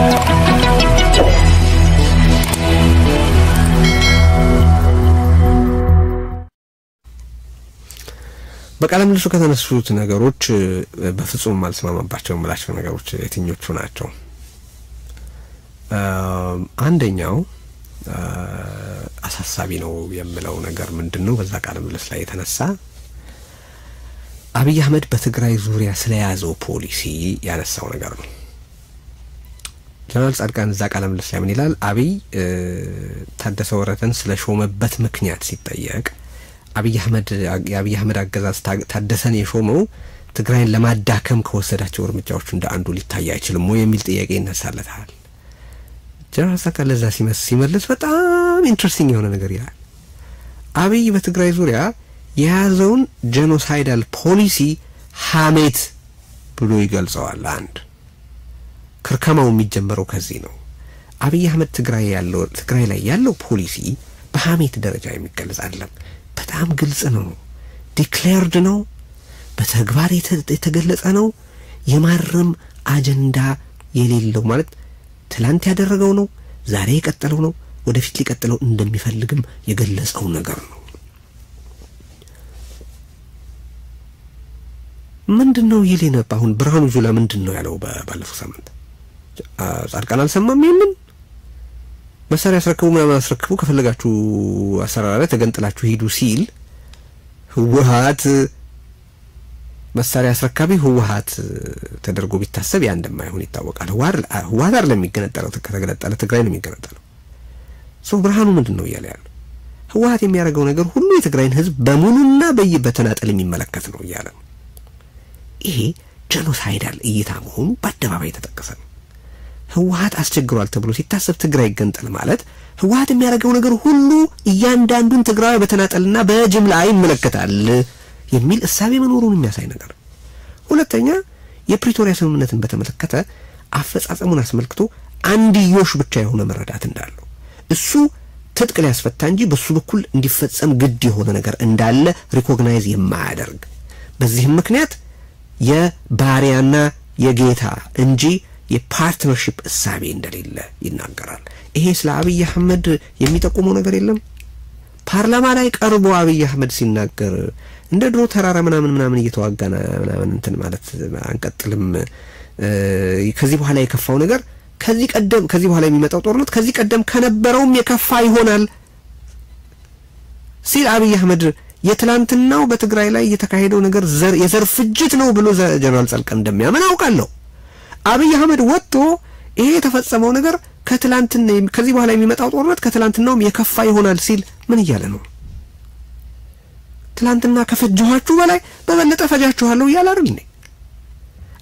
በቃለ ምልልሱ ከተነሱት ነገሮች በፍጹም ማልስማማባቸው የምላቸው ነገሮች የትኞቹ ናቸው? አንደኛው አሳሳቢ ነው የምለው ነገር ምንድነው? በዛ ቃለ ምልልስ ላይ የተነሳ አብይ አህመድ በትግራይ ዙሪያ ስለያዘው ፖሊሲ ያነሳው ነገር ነው። ጀነራል ጻድቃን እዛ ቃለ ምልልስ ላይ ምን ይላል? አብይ ታደሰ ወረደን ስለሾመበት ምክንያት ሲጠየቅ አብይ አህመድ አገዛዝ ታደሰን የሾመው ትግራይን ለማዳከም ከወሰዳቸው እርምጃዎች እንደ አንዱ ሊታይ አይችልም ወይ የሚል ጥያቄ ይነሳለታል። ጀነራል ጻድቃን ለዛ ሲመልስ በጣም ኢንትረስቲንግ የሆነ ነገር ይላል። አብይ በትግራይ ዙሪያ የያዘውን ጄኖሳይዳል ፖሊሲ ሐሜት ብሎ ይገልጸዋል። አንድ ክርከማው የሚጀምረው ከዚህ ነው። አብይ አህመድ ትግራይ ላይ ያለው ፖሊሲ በሐሜት ደረጃ የሚገለጽ አይደለም። በጣም ግልጽ ነው፣ ዲክሌርድ ነው፣ በተግባር የተገለጸ ነው። የማረም አጀንዳ የሌለው ማለት ትላንት ያደረገው ነው፣ ዛሬ የቀጠለው ነው፣ ወደፊት ሊቀጥለው እንደሚፈልግም የገለጸው ነገር ነው። ምንድነው ይል ነበር? አሁን ብርሃኑ ጁላ ምንድነው ያለው? ባለፈው ሳምንት ጻድቃን አልሰማም? ይሄንን መሳሪያ አስረክቡ ምናምን አስረክቡ ከፈለጋችሁ አሰራራ ተገንጥላችሁ ሂዱ ሲል ህወሓት መሳሪያ አስረካቢ ህወሓት ተደርጎ ቢታሰብ ያ እንደማይሆን ይታወቃል። ህወሓት አይደለም የሚገነጠለው፣ ከተገነጠለ ትግራይ ነው የሚገነጠለው። ብርሃኑ ምንድነው እያለ ያለው? ህወሓት የሚያደርገው ነገር ሁሉ የትግራይን ህዝብ በሙሉና በተናጠል የሚመለከት ነው እያለ ነው። ይሄ ጄኖሳይዳል እይታ መሆኑ በአደባባይ የተጠቀሰ ነው። ህወሓት አስቸግሯል ተብሎ ሲታሰብ ትግራይ ይገንጠል ማለት ህወሓት የሚያደርገው ነገር ሁሉ እያንዳንዱን ትግራይ በተናጠልና በጅምላ ይመለከታል የሚል እሳቤ መኖሩን የሚያሳይ ነገር። ሁለተኛ የፕሪቶሪያ ስምምነትን በተመለከተ አፈጻጸሙን አስመልክቶ አንድዮሽ ብቻ የሆነ መረዳት እንዳለው እሱ ትጥቅ ሊያስፈታ እንጂ በሱ በኩል እንዲፈጸም ግድ የሆነ ነገር እንዳለ ሪኮግናይዝ የማያደርግ በዚህም ምክንያት የባሪያና የጌታ እንጂ የፓርትነርሺፕ እሳቤ እንደሌለ ይናገራል። ይሄ ስለ አብይ አህመድ የሚጠቁመው ነገር የለም። ፓርላማ ላይ ቀርቦ አብይ አህመድ ሲናገር እንደ ድሮ ተራራ ምናምን እየተዋጋና ምናምን እንትን ማለት አንቀጥልም፣ ከዚህ በኋላ የከፋው ነገር ከዚህ በኋላ የሚመጣው ጦርነት ከዚህ ቀደም ከነበረውም የከፋ ይሆናል ሲል አብይ አህመድ የትላንትናው በትግራይ ላይ የተካሄደው ነገር የዘር ፍጅት ነው ብሎ ጀነራል ጻድቃን እንደሚያምን አውቃለሁ። አብይ አህመድ ወጥቶ ይሄ የተፈጸመው ነገር ከዚህ በኋላ የሚመጣው ጦርነት ከትላንትናውም የከፋ ይሆናል ሲል ምን እያለ ነው? ትላንትና ከፈጀኋችሁ በላይ በበለጠ ፈጃችኋለሁ እያለ አይደል?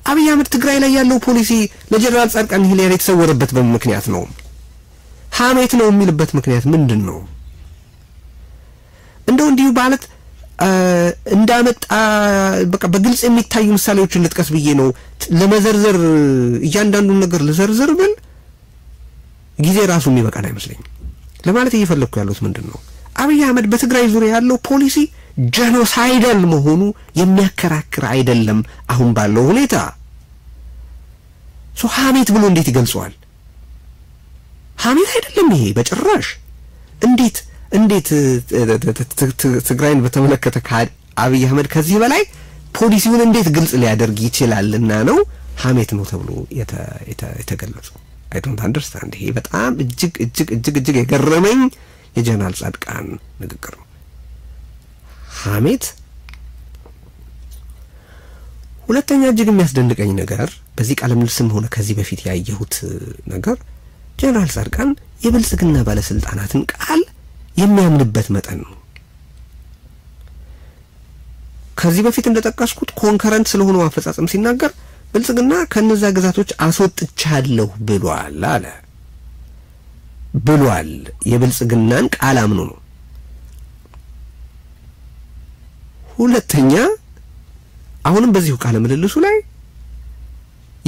አብይ አህመድ ትግራይ ላይ ያለው ፖሊሲ ለጀነራል ጻድቃን ሂሊያር የተሰወረበት በምክንያት ነው? ሐሜት ነው የሚልበት ምክንያት ምንድነው? እንደው እንዲሁ ማለት እንዳመጣ በቃ በግልጽ የሚታዩ ምሳሌዎችን ልጥቀስ ብዬ ነው ለመዘርዘር እያንዳንዱን ነገር ለዘርዘር ብል ጊዜ ራሱ የሚበቃን አይመስለኝም። ለማለት እየፈለኩ ያለሁት ምንድነው አብይ አህመድ በትግራይ ዙሪያ ያለው ፖሊሲ ጄኖሳይዳል መሆኑ የሚያከራክር አይደለም አሁን ባለው ሁኔታ። ሐሜት ብሎ እንዴት ይገልጸዋል? ሐሜት አይደለም ይሄ በጭራሽ። እንዴት ትግራይን በተመለከተ አብይ አህመድ ከዚህ በላይ ፖሊሲውን እንዴት ግልጽ ሊያደርግ ይችላልና ነው ሐሜት ነው ተብሎ የተገለጸው? I don't understand። ይሄ በጣም እጅግ የገረመኝ የጀነራል ጻድቃን ንግግር ነው። ሐሜት። ሁለተኛ እጅግ የሚያስደንቀኝ ነገር በዚህ ቃለ ምልልስም ሆነ ከዚህ በፊት ያየሁት ነገር ጀነራል ጻድቃን የብልጽግና ባለስልጣናትን ቃል የሚያምንበት መጠን ነው። ከዚህ በፊት እንደጠቀስኩት ኮንከረንት ስለሆነ አፈጻጸም ሲናገር ብልጽግና ከነዛ ግዛቶች አስወጥቻለሁ ብሏል። የብልጽግናን ቃል አምኖ ነው። ሁለተኛ አሁንም በዚሁ ቃለ ምልልሱ ላይ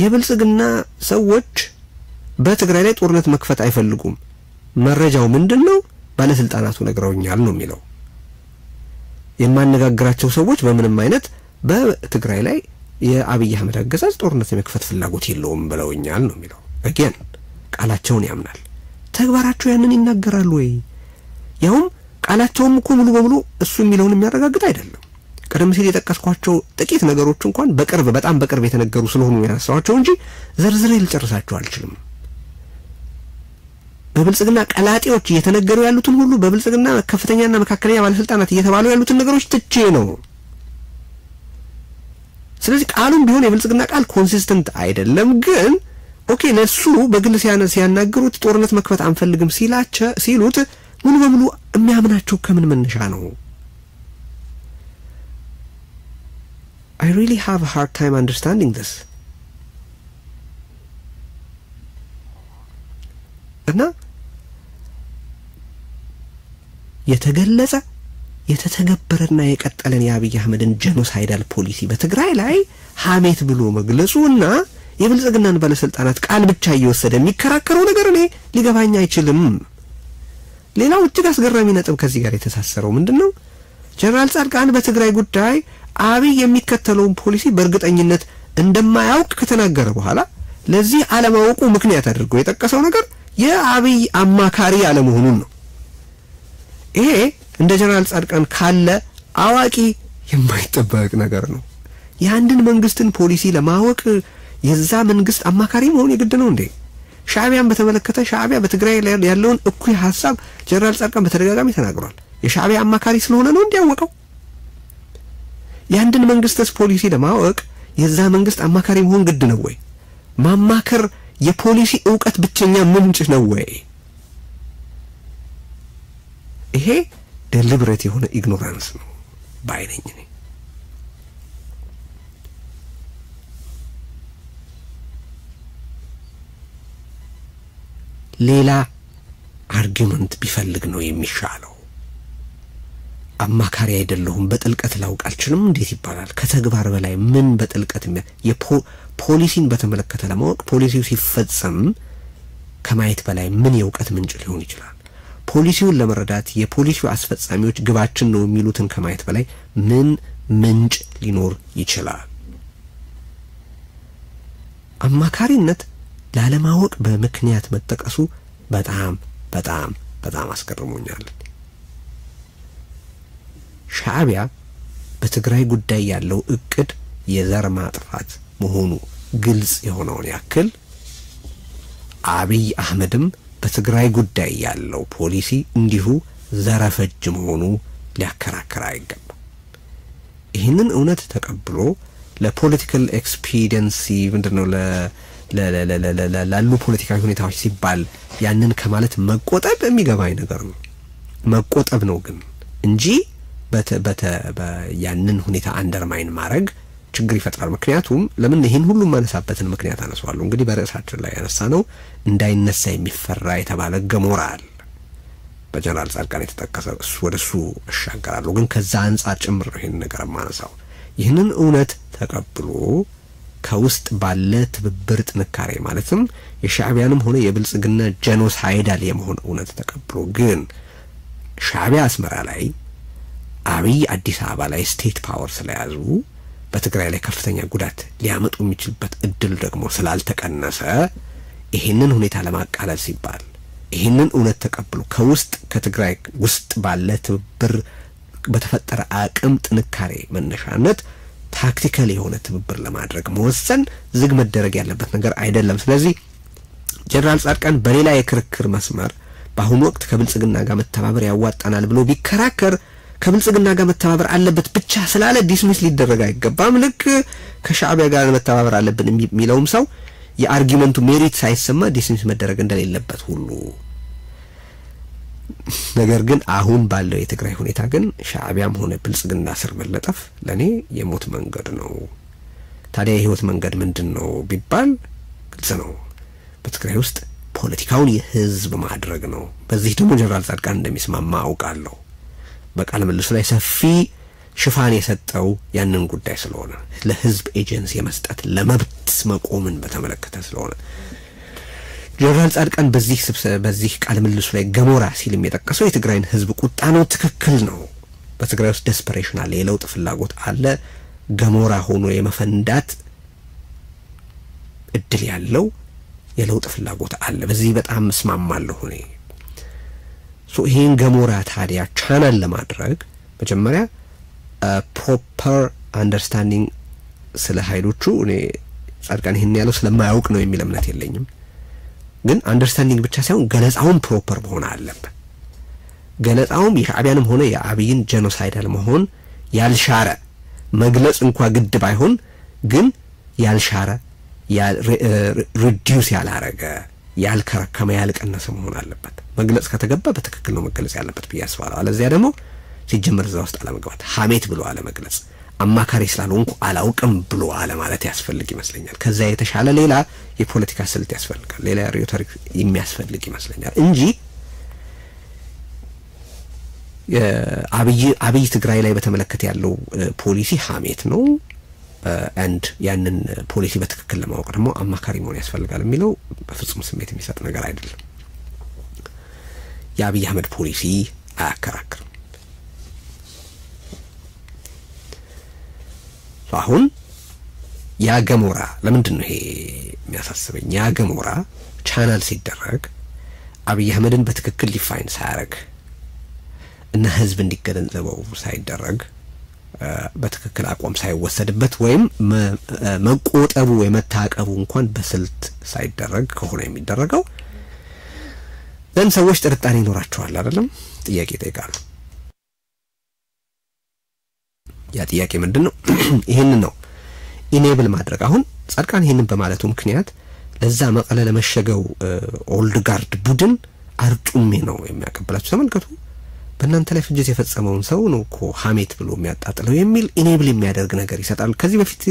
የብልጽግና ሰዎች በትግራይ ላይ ጦርነት መክፈት አይፈልጉም፣ መረጃው ምንድነው? ባለስልጣናቱ ነግረውኛል ነው የሚለው። የማነጋግራቸው ሰዎች በምንም አይነት በትግራይ ላይ የአብይ አህመድ አገዛዝ ጦርነት የመክፈት ፍላጎት የለውም ብለውኛል ነው የሚለው። again ቃላቸውን ያምናል። ተግባራቸው ያንን ይናገራሉ ወይ? ያውም ቃላቸውም እኮ ሙሉ በሙሉ እሱ የሚለውን የሚያረጋግጥ አይደለም። ቀደም ሲል የጠቀስኳቸው ጥቂት ነገሮች እንኳን በጣም በቅርብ የተነገሩ ስለሆኑ ያነሳዋቸው እንጂ ዘርዝሬ ልጨርሳቸው አልችልም። በብልጽግና ቀላጤዎች እየተነገሩ ያሉትን ሁሉ በብልጽግና ከፍተኛና መካከለኛ ባለስልጣናት እየተባሉ ያሉትን ነገሮች ትቼ ነው። ስለዚህ ቃሉም ቢሆን የብልጽግና ቃል ኮንሲስተንት አይደለም። ግን ኦኬ ለሱ በግል ሲያናገሩት ጦርነት መክፈት አንፈልግም ሲሉት ሙሉ በሙሉ የሚያምናቸው ከምን መነሻ ነው? I really have a hard time understanding this. እና የተገለጸ የተተገበረና የቀጠለን የአብይ አህመድን ጄኖሳይዳል ፖሊሲ በትግራይ ላይ ሐሜት ብሎ መግለጹና የብልጽግናን ባለስልጣናት ቃል ብቻ እየወሰደ የሚከራከረው ነገር እኔ ሊገባኝ አይችልም። ሌላው እጅግ አስገራሚ ነጥብ ከዚህ ጋር የተሳሰረው ምንድነው? ጀነራል ጻድቃን በትግራይ ጉዳይ አብይ የሚከተለውን ፖሊሲ በእርግጠኝነት እንደማያውቅ ከተናገረ በኋላ ለዚህ አለማወቁ ምክንያት አድርጎ የጠቀሰው ነገር የአብይ አማካሪ አለመሆኑን ነው። ይሄ እንደ ጀነራል ጻድቃን ካለ አዋቂ የማይጠበቅ ነገር ነው። የአንድን መንግስትን ፖሊሲ ለማወቅ የዛ መንግስት አማካሪ መሆን የግድ ነው እንዴ? ሻዕቢያን በተመለከተ ሻዕቢያ በትግራይ ያለውን እኩይ ሐሳብ ጀነራል ጻድቃን በተደጋጋሚ ተናግሯል። የሻዕቢያ አማካሪ ስለሆነ ነው እንዲያወቀው። የአንድን መንግስትስ ፖሊሲ ለማወቅ የዛ መንግስት አማካሪ መሆን ግድ ነው ወይ? ማማከር የፖሊሲ ዕውቀት ብቸኛ ምንጭ ነው ወይ? ይሄ ዴሊብሬት የሆነ ኢግኖራንስ ነው ባይነኝ ነኝ። ሌላ አርጊመንት ቢፈልግ ነው የሚሻለው። አማካሪ አይደለሁም በጥልቀት ላውቅ አልችልም እንዴት ይባላል? ከተግባር በላይ ምን በጥልቀት የፖሊሲን በተመለከተ ለማወቅ ፖሊሲው ሲፈጸም ከማየት በላይ ምን የዕውቀት ምንጭ ሊሆን ይችላል? ፖሊሲውን ለመረዳት የፖሊሲው አስፈጻሚዎች ግባችን ነው የሚሉትን ከማየት በላይ ምን ምንጭ ሊኖር ይችላል? አማካሪነት ላለማወቅ በምክንያት መጠቀሱ በጣም አስገርሞኛል። ሻዕቢያ በትግራይ ጉዳይ ያለው እቅድ የዘር ማጥፋት መሆኑ ግልጽ የሆነውን ያክል አብይ አህመድም በትግራይ ጉዳይ ያለው ፖሊሲ እንዲሁ ዘረፈጅ መሆኑ ሊያከራክር አይገባም። ይህንን እውነት ተቀብሎ ለፖለቲካል ኤክስፒዲየንሲ ምንድነው ላሉ ፖለቲካዊ ሁኔታዎች ሲባል ያንን ከማለት መቆጠብ የሚገባኝ ነገር ነው። መቆጠብ ነው ግን እንጂ ያንን ሁኔታ አንደርማይን ማድረግ ችግር ይፈጥራል። ምክንያቱም ለምን ይሄን ሁሉ ማነሳበትን ምክንያት አነሳዋለሁ። እንግዲህ በርዕሳችን ላይ ያነሳነው እንዳይነሳ የሚፈራ የተባለ ገሞራ አለ በጀነራል ጻድቃን የተጠቀሰ እሱ ወደሱ እሻገራለሁ። ግን ከዛ አንፃር ጭምር ነው ይሄን ነገር ማነሳው። ይህንን እውነት ተቀብሎ ከውስጥ ባለ ትብብር ጥንካሬ ማለትም የሻዕቢያንም ሆነ የብልጽግና ጄኖሳይዳል የመሆን እውነት ተቀብሎ ግን ሻዕቢያ አስመራ ላይ አብይ አዲስ አበባ ላይ ስቴት ፓወር ስለያዙ በትግራይ ላይ ከፍተኛ ጉዳት ሊያመጡ የሚችልበት እድል ደግሞ ስላልተቀነሰ ይሄንን ሁኔታ ለማቃለል ሲባል ይሄንን እውነት ተቀብሎ ከውስጥ ከትግራይ ውስጥ ባለ ትብብር በተፈጠረ አቅም ጥንካሬ መነሻነት ታክቲካል የሆነ ትብብር ለማድረግ መወሰን ዝግ መደረግ ያለበት ነገር አይደለም። ስለዚህ ጀነራል ጻድቃን በሌላ የክርክር መስመር በአሁኑ ወቅት ከብልጽግና ጋር መተባበር ያዋጣናል ብሎ ቢከራከር ከብልጽግና ጋር መተባበር አለበት ብቻ ስላለ ዲስሚስ ሊደረግ አይገባም። ልክ ከሻዕቢያ ጋር መተባበር አለብን የሚለውም ሰው የአርጊመንቱ ሜሪት ሳይሰማ ዲስሚስ መደረግ እንደሌለበት ሁሉ ነገር ግን አሁን ባለው የትግራይ ሁኔታ ግን ሻዕቢያም ሆነ ብልጽግና ስር መለጠፍ ለኔ የሞት መንገድ ነው። ታዲያ የህይወት መንገድ ምንድነው ቢባል ግልጽ ነው። በትግራይ ውስጥ ፖለቲካውን የህዝብ ማድረግ ነው። በዚህ ደግሞ ጀነራል ጻድቃን እንደሚስማማ አውቃለሁ። በቃለ ምልልሱ ላይ ሰፊ ሽፋን የሰጠው ያንን ጉዳይ ስለሆነ ለህዝብ ኤጀንሲ የመስጠት ለመብት መቆምን በተመለከተ ስለሆነ ጀነራል ጻድቃን በዚህ ቃለ ምልልሱ ላይ ገሞራ ሲልም የጠቀሰው የትግራይን ህዝብ ቁጣ ነው። ትክክል ነው። በትግራይ ውስጥ ዴስፐሬሽን አለ፣ የለውጥ ፍላጎት አለ። ገሞራ ሆኖ የመፈንዳት እድል ያለው የለውጥ ፍላጎት አለ። በዚህ በጣም መስማማለሁ እኔ። ይሄን ገሞራ ታዲያ ቻናል ለማድረግ መጀመሪያ ፕሮፐር አንደርስታንዲንግ ስለ ኃይሎቹ እኔ ጻድቃን ይሄን ያለው ስለማያውቅ ነው የሚል እምነት የለኝም። ግን አንደርስታንዲንግ ብቻ ሳይሆን ገለጻውን ፕሮፐር መሆን አለበት። ገለጻውም የሻዕቢያንም ሆነ የአብይን ጄኖሳይዳል መሆን ያልሻረ መግለጽ እንኳን ግድ ባይሆን ግን ያልሻረ ሪዲዩስ ያላረገ ያልከረከመ ያልቀነሰ መሆን አለበት። መግለጽ ከተገባ በትክክል ነው መግለጽ ያለበት ብያስባለሁ። አለዚያ ደግሞ ሲጀመር እዛ ውስጥ አለመግባት፣ ሐሜት ብሎ አለመግለጽ፣ አማካሪ ስላልሆንኩ አላውቅም ብሎ አለ ማለት ያስፈልግ ይመስለኛል። ከዛ የተሻለ ሌላ የፖለቲካ ስልት ያስፈልጋል፣ ሌላ ሪቶሪክ የሚያስፈልግ ይመስለኛል እንጂ አብይ ትግራይ ላይ በተመለከተ ያለው ፖሊሲ ሐሜት ነው and ያንን ፖሊሲ በትክክል ለማወቅ ደግሞ አማካሪ መሆን ያስፈልጋል የሚለው በፍጹም ስሜት የሚሰጥ ነገር አይደለም። የአብይ አህመድ ፖሊሲ አያከራክርም። አሁን ያ ገሞራ ለምንድን ነው ይሄ የሚያሳስበኝ? ያ ገሞራ ቻናል ሲደረግ አብይ አህመድን በትክክል ዲፋይን ሳያረግ እና ህዝብ እንዲገነዘበው ሳይደረግ በትክክል አቋም ሳይወሰድበት ወይም መቆጠቡ የመታቀቡ እንኳን በስልት ሳይደረግ ከሆነ የሚደረገው ዘን ሰዎች ጥርጣሬ ይኖራቸዋል አይደለም? ጥያቄ ይጠይቃሉ። ያ ጥያቄ ምንድነው? ይሄን ነው ኢኔብል ማድረግ። አሁን ጻድቃን ይሄንን በማለቱ ምክንያት ለዛ መቀለ ለመሸገው ኦልድ ጋርድ ቡድን አርጡሜ ነው የሚያቀበላቸው። ተመልከቱ፣ በእናንተ ላይ ፍጅት የፈጸመውን ሰው ነው እኮ ሐሜት ብሎ የሚያጣጥለው የሚል ኢኔብል የሚያደርግ ነገር ይሰጣል። ከዚህ በፊት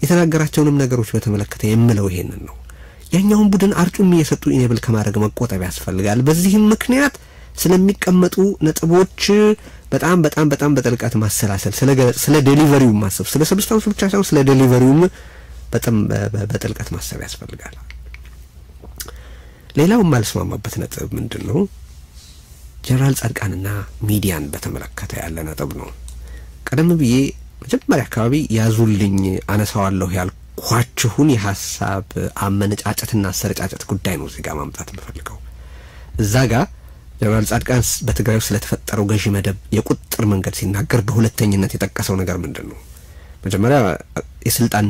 የተናገራቸውንም ነገሮች በተመለከተ የምለው ይሄንን ነው። ያኛውን ቡድን አርጡሜ የሰጡ ኢኔብል ከማድረግ መቆጠብ ያስፈልጋል። በዚህም ምክንያት ስለሚቀመጡ ነጥቦች በጣም በጣም በጣም በጥልቀት ማሰላሰል፣ ስለ ዴሊቨሪው ማሰብ፣ ስለ ሰብስታንሱ ብቻ ሳይሆን ስለ ዴሊቨሪው በጣም በጥልቀት ማሰብ ያስፈልጋል። ሌላው ማልስማማበት ነጥብ ምንድነው? ጀነራል ጻድቃንና ሚዲያን በተመለከተ ያለ ነጥብ ነው። ቀደም ብዬ መጀመሪያ አካባቢ ያዙልኝ አነሳዋለሁ ያልኳችሁን የሐሳብ አመነጫጨትና አሰረጫጨት ጉዳይ ነው እዚህ ጋር ማምጣት የምፈልገው። እዛ ጋር ጀነራል ጻድቃን በትግራይ ውስጥ ስለተፈጠረው ገዢ መደብ የቁጥጥር መንገድ ሲናገር በሁለተኝነት የጠቀሰው ነገር ምንድነው? መጀመሪያ የስልጣን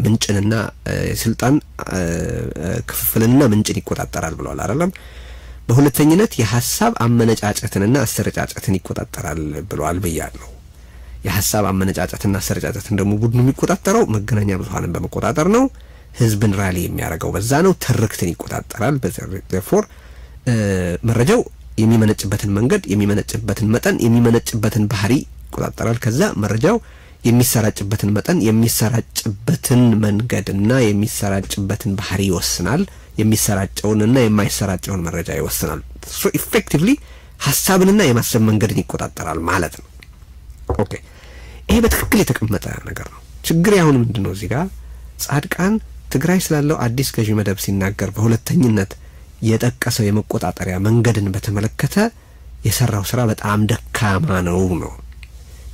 ምንጭንና የስልጣን ክፍፍልንና ምንጭን ይቆጣጠራል ብለዋል አይደለም? በሁለተኝነት የሐሳብ አመነጫጨትንና አሰረጫጨትን ይቆጣጠራል ብለዋል ብያለሁ። የሐሳብ አመነጫጨትና አሰረጫጨትን ደግሞ ቡድኑ የሚቆጣጠረው መገናኛ ብዙሃንን በመቆጣጠር ነው። ህዝብን ራሊ የሚያደርገው በዛ ነው። ትርክትን ይቆጣጠራል። therefore መረጃው የሚመነጭበትን መንገድ፣ የሚመነጭበትን መጠን፣ የሚመነጭበትን ባህሪ ይቆጣጠራል። ከዛ መረጃው የሚሰራጭበትን መጠን የሚሰራጭበትን መንገድና የሚሰራጭበትን ባህሪ ይወስናል የሚሰራጨውንና የማይሰራጨውን መረጃ ይወስናል ሶ ኢፌክቲቭሊ ሐሳብንና የማሰብ መንገድን ይቆጣጣራል ማለት ነው ኦኬ ይሄ በትክክል የተቀመጠ ነገር ነው ችግር ያሁን ምንድነው እዚህ ጋር ጻድቃን ትግራይ ስላለው አዲስ ገዢ መደብ ሲናገር በሁለተኝነት የጠቀሰው የመቆጣጣሪያ መንገድን በተመለከተ የሰራው ስራ በጣም ደካማ ነው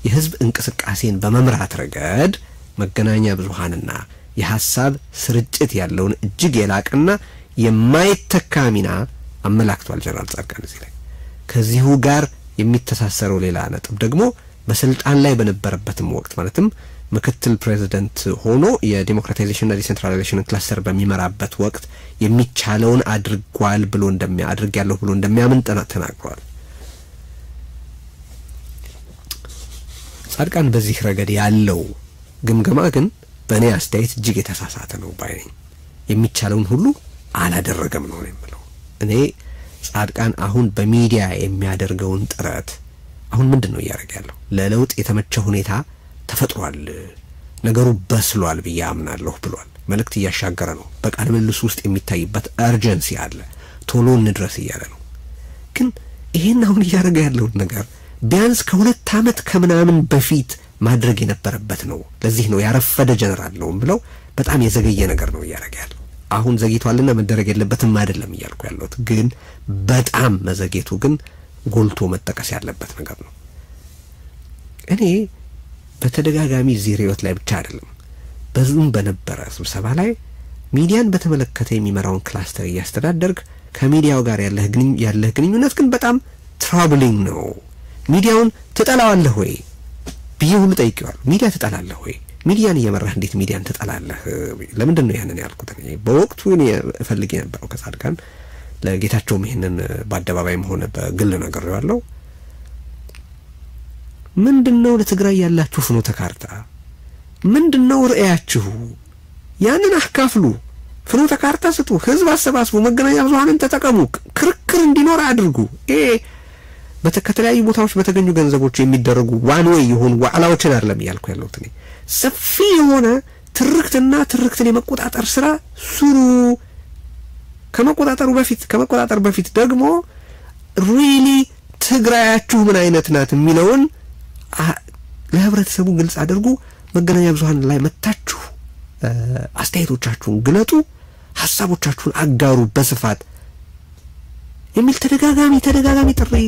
የህዝብ እንቅስቃሴን በመምራት ረገድ መገናኛ ብዙሃንና የሐሳብ ስርጭት ያለውን እጅግ የላቀና የማይተካ ሚና አመላክቷል ጀነራል ጻድቃን እዚህ ላይ ከዚሁ ጋር የሚተሳሰረው ሌላ ነጥብ ደግሞ በስልጣን ላይ በነበረበትም ወቅት ማለትም ምክትል ፕሬዚደንት ሆኖ የዲሞክራታይዜሽን እና ዲሴንትራላይዜሽን ክላስተር በሚመራበት ወቅት የሚቻለውን አድርጓል ብሎ ያለው ብሎ እንደሚያምን ተናግሯል ጻድቃን በዚህ ረገድ ያለው ግምገማ ግን በእኔ አስተያየት እጅግ የተሳሳተ ነው ባይነኝ የሚቻለውን ሁሉ አላደረገም ነው የምለው እኔ ጻድቃን አሁን በሚዲያ የሚያደርገውን ጥረት አሁን ምንድነው ያደርጋለው ለለውጥ የተመቸ ሁኔታ ተፈጥሯል ነገሩ በስሏል በያምናለሁ ብሏል መልእክት ያሻገረ ነው በቃል መልስ ውስጥ የሚታይበት አርጀንሲ አለ ቶሎ እንድረስ ይያለ ነው ግን ይሄን አሁን ያደረገ ያለው ነገር ቢያንስ ከሁለት አመት ከምናምን በፊት ማድረግ የነበረበት ነው ለዚህ ነው ያረፈደ ጀነራል ነው ብለው በጣም የዘገየ ነገር ነው ያደረገ ያለው አሁን ዘግይቷልና መደረግ የለበትም አይደለም ይያልኩ ያለሁት ግን በጣም መዘግየቱ ግን ጎልቶ መጠቀስ ያለበት ነገር ነው እኔ በተደጋጋሚ ዚሪዮት ላይ ብቻ አይደለም በዙም በነበረ ስብሰባ ላይ ሚዲያን በተመለከተ የሚመራውን ክላስተር ያስተዳደርክ ከሚዲያው ጋር ያለህ ግንኙነት ግን በጣም ትራብሊንግ ነው ሚዲያውን ትጠላዋለህ ወይ ቢሁሉ ጠይቀዋል ሚዲያ ትጠላለህ ወይ ሚዲያን እየመራህ እንዴት ሚዲያን ትጠላለህ ለምንድን ነው ያንን ያልኩት እኔ በወቅቱ እኔ ፈልጌ ነበር ከጻድቃን ለጌታቸው ይሄንን በአደባባይም ሆነ በግል ነገር ያለው ምንድነው ለትግራይ ያላችሁ ፍኖተ ካርታ ምንድነው ራእያችሁ ያንን አካፍሉ ፍኖተ ካርታ ስጡ ህዝብ አሰባስቡ መገናኛ ብዙሃንን ተጠቀሙ ክርክር እንዲኖር አድርጉ በተከታታይ ቦታዎች በተገኙ ገንዘቦች የሚደረጉ ዋን ዌይ ይሁን ዋዕላዎችን አይደለም ያልኩ ያለሁት እኔ ሰፊ የሆነ ትርክትን የመቆጣጠር ስራ ስሩ ከመቆጣጠር በፊት ደግሞ ሪሊ ትግራያችሁ ምን አይነት ናት የሚለውን ለህብረተሰቡ ግልጽ አድርጉ መገናኛ ብዙሃን ላይ መታችሁ አስተያየቶቻችሁን ግለጡ ሐሳቦቻችሁን አጋሩ በስፋት የሚል ተደጋጋሚ ጥሪ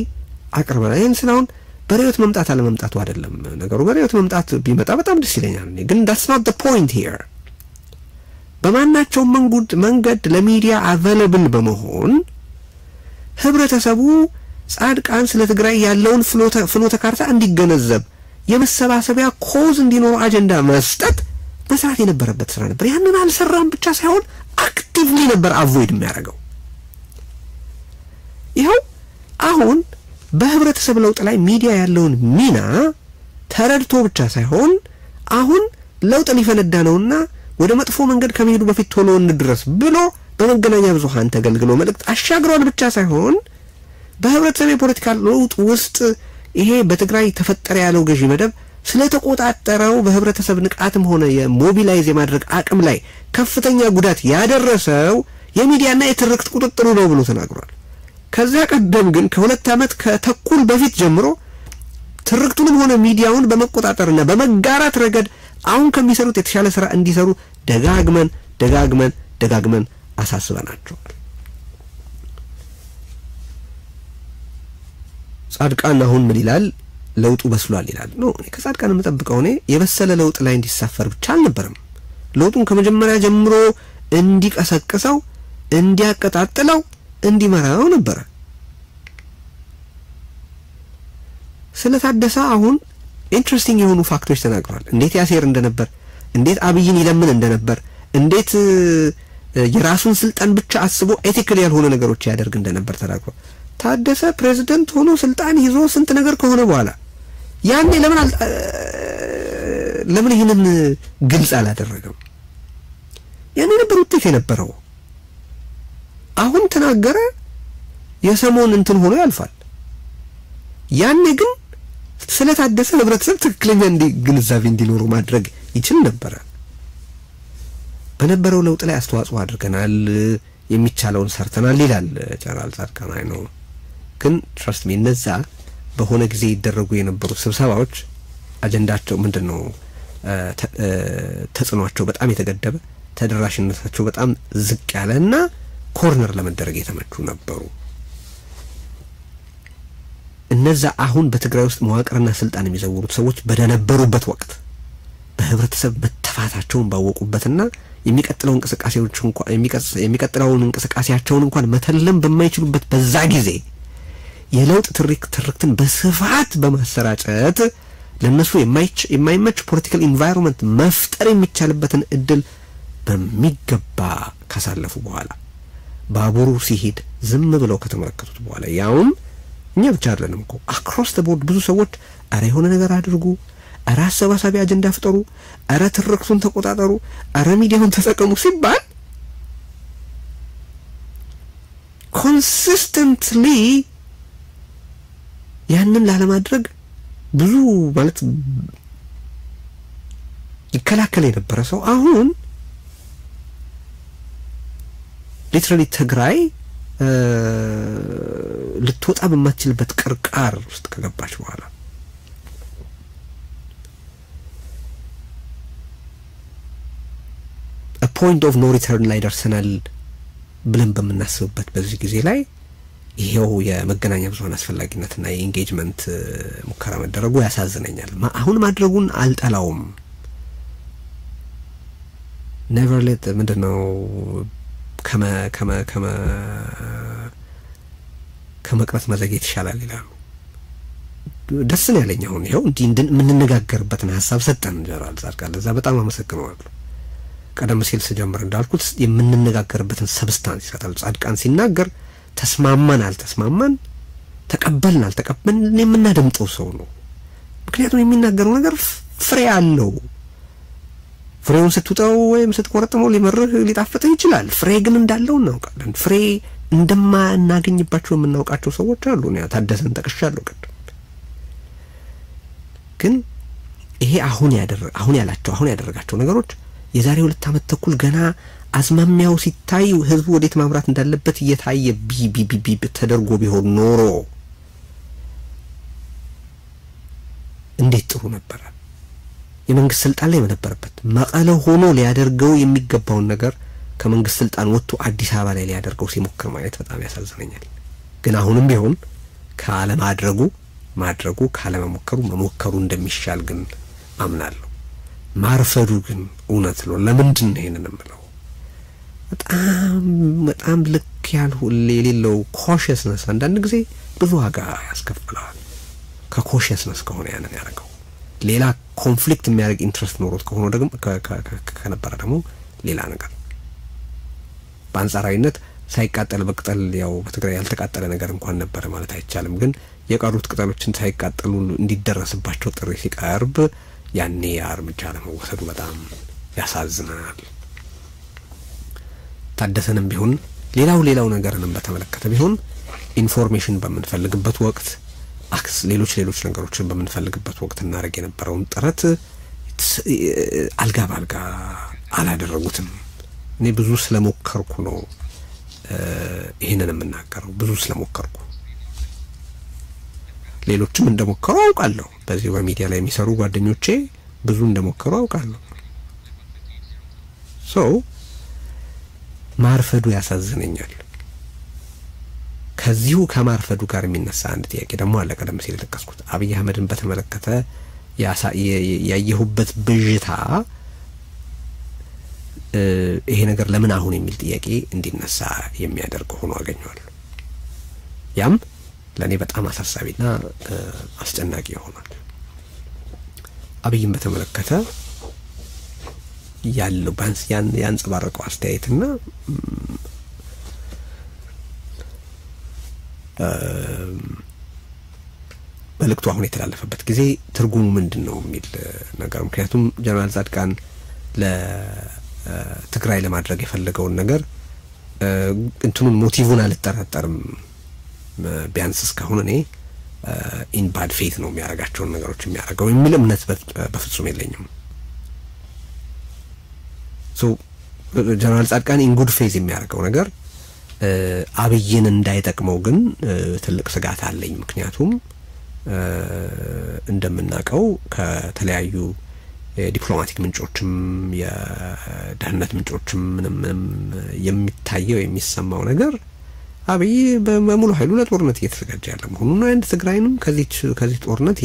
አቀርበናል ይሄን ስናውን በሪዮት መምጣት አለ መምጣቱ አይደለም ነገሩ በሪዮት መምጣት ቢመጣ በጣም ደስ ይለኛል ግን that's not the point here በማናቸው መንገድ ለሚዲያ available በመሆን ህብረተሰቡ ጻድቃን ስለ ትግራይ ያለውን ፍኖተ ካርታ እንዲገነዘብ የመሰባሰቢያ ኮዝ እንዲኖር አጀንዳ መስጠት በሰዓት የነበረበት ስራ ነበር ያንን አልሰራም ብቻ ሳይሆን አክቲቭሊ ነበር አቮይድ የሚያደርገው ይሄው አሁን በህብረተሰብ ለውጥ ላይ ሚዲያ ያለውን ሚና ተረድቶ ብቻ ሳይሆን አሁን ለውጥ ሊፈነዳ ነውና ወደ መጥፎ መንገድ ከመሄዱ በፊት ቶሎ እንድረስ ብሎ በመገናኛ ብዙሃን ተገልግሎ መልእክት አሻግሯል ብቻ ሳይሆን በህብረተሰብ የፖለቲካ ለውጥ ውስጥ ይሄ በትግራይ ተፈጠረ ያለው ገዢ መደብ ስለተቆጣጠረው በህብረተሰብ ንቃትም ሆነ የሞቢላይዝ የማድረግ አቅም ላይ ከፍተኛ ጉዳት ያደረሰው የሚዲያና የትርክት ቁጥጥሩ ነው ብሎ ተናግሯል ከዛ ቀደም ግን ከሁለት አመት ከተኩል በፊት ጀምሮ ትርክቱንም ሆነ ሚዲያውን በመቆጣጠርና በመጋራት ረገድ አሁን ከሚሰሩት የተሻለ ስራ እንዲሰሩ ደጋግመን አሳስበናቸው ጻድቃን አሁን ምን ይላል ለውጡ በስሏል ይላል ነው እኔ ከጻድቃን መጠብቀው እኔ የበሰለ ለውጥ ላይ እንዲሳፈር ብቻ አልነበረም ለውጡን ከመጀመሪያ ጀምሮ እንዲቀሰቅሰው እንዲያቀጣጥለው እንዲመራው ነበር ስለታደሰ አሁን ኢንትረስቲንግ የሆኑ ፋክቶች ተናግሯል እንዴት ያሴር እንደነበር እንዴት አብይን ይለምን እንደነበር እንዴት የራሱን ስልጣን ብቻ አስቦ ኤቲካል ያልሆነ ነገሮች ያደርግ እንደነበር ተናግሯል ታደሰ ፕሬዝዳንት ሆኖ ስልጣን ይዞ ስንት ነገር ከሆነ በኋላ ያኔ ለምን ይሄንን ግልጽ አላደረገም ያኔ ነበር ውጤት የነበረው አሁን ተናገረ የሰሞን እንትን ሆኖ ያልፋል ያኔ ግን ስለታደሰ ህብረተሰብ ትክክለኛ ግንዛቤ እንዲኖሩ ማድረግ ይችል ነበር። በነበረው ለውጥ ላይ አስተዋጽኦ አድርገናል፣ የሚቻለውን ሰርተናል ይላል ጀነራል ጻድቃን። ነው ግን ትረስት ሚ እነዛ በሆነ ጊዜ ይደረጉ የነበሩ ስብሰባዎች አጀንዳቸው ምንድነው ተጽኗቸው በጣም የተገደበ ተደራሽነታቸው በጣም ዝቅ ያለና ኮርነር ለመደረግ የተመቹ ነበሩ። እነዛ አሁን በትግራይ ውስጥ መዋቅርና ስልጣን የሚዘውሩት ሰዎች በደነበሩበት ወቅት በህብረተሰብ መተፋታቸውን ባወቁበትና የሚቀጥለውን እንቅስቃሴያቸውን እንኳን መተለም በማይችሉበት በዛ ጊዜ የለውጥ ትርክትን በስፋት በማሰራጨት ለነሱ የማይመች ፖለቲካል ኢንቫይሮንመንት መፍጠር የሚቻልበትን እድል በሚገባ ካሳለፉ በኋላ ባቡሩ ሲሄድ ዝም ብለው ከተመለከቱት በኋላ ያውም እኛ ብቻ አይደለንም እኮ አክሮስ ዘ ቦርድ ብዙ ሰዎች አረ የሆነ ነገር አድርጉ፣ አረ አሰባሳቢ አጀንዳ ፍጠሩ፣ አረ ትርክቱን ተቆጣጠሩ፣ አረ ሚዲያውን ተጠቀሙ ሲባል ኮንሲስተንትሊ ያንን ላለማድረግ ብዙ ማለት ይከላከል የነበረ ሰው አሁን ሊትራሊ ትግራይ ልትወጣ በማትችልበት ቅርቃር ውስጥ ከገባች በኋላ a point of no return ላይ ደርሰናል ብለን በመናስብበት በዚህ ጊዜ ላይ ይሄው የመገናኛ ብዙሃን አስፈላጊነትና የኢንጌጅመንት ሙከራ መደረጉ ያሳዝነኛል። አሁን ማድረጉን አልጠላውም። never let ምንድነው ከመቅረት መዘግየት ይሻላል ይላሉ። ደስ ነው ያለኝ አሁን ይሄው እንዲህ ምንነጋገርበትን ሐሳብ ሰጠን ጀነራል ጻድቃን ለዛ በጣም አመሰግናለሁ። ቀደም ሲል ስጀምር እንዳልኩት የምንነጋገርበትን ሰብስታንስ ይሰጣል። ጻድቃን ሲናገር ተስማማን አልተስማማን ተቀበልን አልተቀበልን የምናደምጠው ሰው ነው። ምክንያቱም የሚናገረው ነገር ፍሬ አለው። ፍሬውን ስትውጣው ወይም ስትቆረጥመው ሊመርህ ሊጣፍጥህ ይችላል። ፍሬ ግን እንዳለው እናውቃለን። ፍሬ እንደማናገኝባቸው የምናውቃቸው ሰዎች አሉ። ነው ታደሰን ጠቅሻለሁ ቀደም። ግን ይሄ አሁን ያደረጋቸው ነገሮች የዛሬ 2 ዓመት ተኩል ገና አዝማሚያው ሲታይ ህዝቡ ወዴት ማምራት እንዳለበት እየታየ ቢቢቢቢ ተደርጎ ቢሆን ኖሮ እንዴት ጥሩ ነበር። የመንግስት ስልጣን ላይ በነበረበት መቀለ ሆኖ ሊያደርገው የሚገባውን ነገር ከመንግስት ስልጣን ወጥቶ አዲስ አበባ ላይ ሊያደርገው ሲሞክር ማየት በጣም ያሳዝነኛል። ግን አሁንም ቢሆን ማድረጉ ካለመሞከሩ መሞከሩ እንደሚሻል ግን አምናለሁ። ማርፈዱ ግን እውነት ነው። ለምንድን ነው ይሄንን የምለው? በጣም ልክ የሌለው ኮሽስነስ አንዳንድ ጊዜ ብዙ ዋጋ ያስከፍላል። ከኮሽስነስ ከሆነ ያንን ያደርገው ሌላ ኮንፍሊክት የሚያደርግ ኢንትረስት ኖሮት ከሆነ ደግሞ ከነበረ ደግሞ ሌላ ነገር በአንጻራዊነት ሳይቃጠል በቅጠል ያው በትግራይ ያልተቃጠለ ነገር እንኳን ነበር ማለት አይቻልም። ግን የቀሩት ቅጠሎችን ሳይቃጠሉ እንዲደረስባቸው ጥሪ ሲቀርብ ያኔ እርምጃ ለመወሰዱ በጣም ያሳዝናል። ታደሰንም ቢሆን ሌላው ነገርንም በተመለከተ ቢሆን ኢንፎርሜሽን በመንፈልግበት ወቅት ሌሎች ነገሮችን በመንፈልግበት ወቅት እናረግ የነበረውን ጥረት አልጋ ባልጋ አላደረጉትም። እኔ ብዙ ስለሞከርኩ ነው ይሄንን የምናገረው። ብዙ ስለሞከርኩ ሌሎችም እንደሞከሩ አውቃለሁ። በዚህ በሚዲያ ላይ የሚሰሩ ጓደኞቼ ብዙ እንደሞከሩ አውቃለሁ። ማርፈዱ ያሳዝነኛል። ከዚሁ ከማርፈዱ ጋር የሚነሳ አንድ ጥያቄ ደግሞ አለ። ቀደም ሲል ተከስኩት አብይ አህመድን በተመለከተ ያየሁበት ብዥታ ይሄ ነገር ለምን አሁን የሚል ጥያቄ እንዲነሳ የሚያደርግ ሆኖ አገኘዋለሁ። ያም ለኔ በጣም አሳሳቢና አስጨናቂ ይሆናል። አብይን በተመለከተ ያለው ባንስ ያንጸባረቀው አስተያየትና መልእክቱ አሁን የተላለፈበት ጊዜ ትርጉሙ ምንድነው የሚል ነገር ምክንያቱም ጀነራል ጻድቃን ለትግራይ ለማድረግ የፈለገውን ነገር እንትኑን ሞቲቭን አልተጠራጠርም። ቢያንስ እስካሁን እኔ ኢን ባድ ፌት ነው የሚያረጋቸው ነገሮች የሚያረጋው የሚል እምነት በፍጹም የለኝም ሶ ጀነራል ጻድቃን ኢን ጉድ ፌዝ የሚያረጋው ነገር አብይን እንዳይጠቅመው ግን ትልቅ ስጋት አለኝ ምክንያቱም እንደምናቀው ከተለያዩ ዲፕሎማቲክ ምንጮችም የደህንነት ምንጮችም ምንም የሚታየው የሚሰማው ነገር አብይ በሙሉ ኃይሉ ለጦርነት እየተዘጋጀ ያለ መሆኑን አንድ ትግራይንም ከዚህ ጦርነት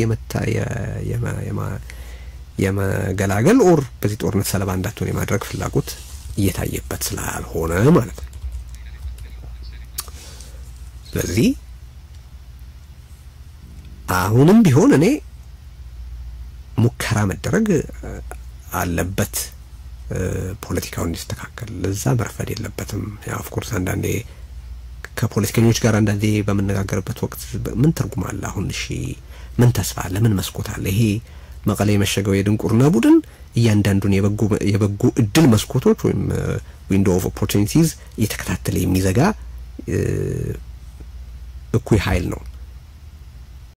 የመገላገል ኦር በዚህ ጦርነት ሰለባ እንዳትሆን የማድረግ ፍላጎት እየታየበት ስላልሆነ ማለት ነው ስለዚህ አሁንም ቢሆን እኔ ሙከራ መደረግ አለበት ፖለቲካው እንዲስተካከል ለዛ መርፈድ የለበትም ያ ኦፍ ኮርስ አንዳንዴ ከፖለቲከኞች ጋር አንዳንዴ በመነጋገርበት ወቅት ምን ትርጉም አለ አሁን እሺ ምን ተስፋ አለ ምን መስኮት አለ ይሄ መቀሌ የመሸገው የድንቁርና ቡድን እያንዳንዱን የበጎ እድል መስኮቶች ወይም ዊንዶው ኦፍ ኦፖርቹኒቲስ እየተከታተለ የሚዘጋ እኩይ ኃይል ነው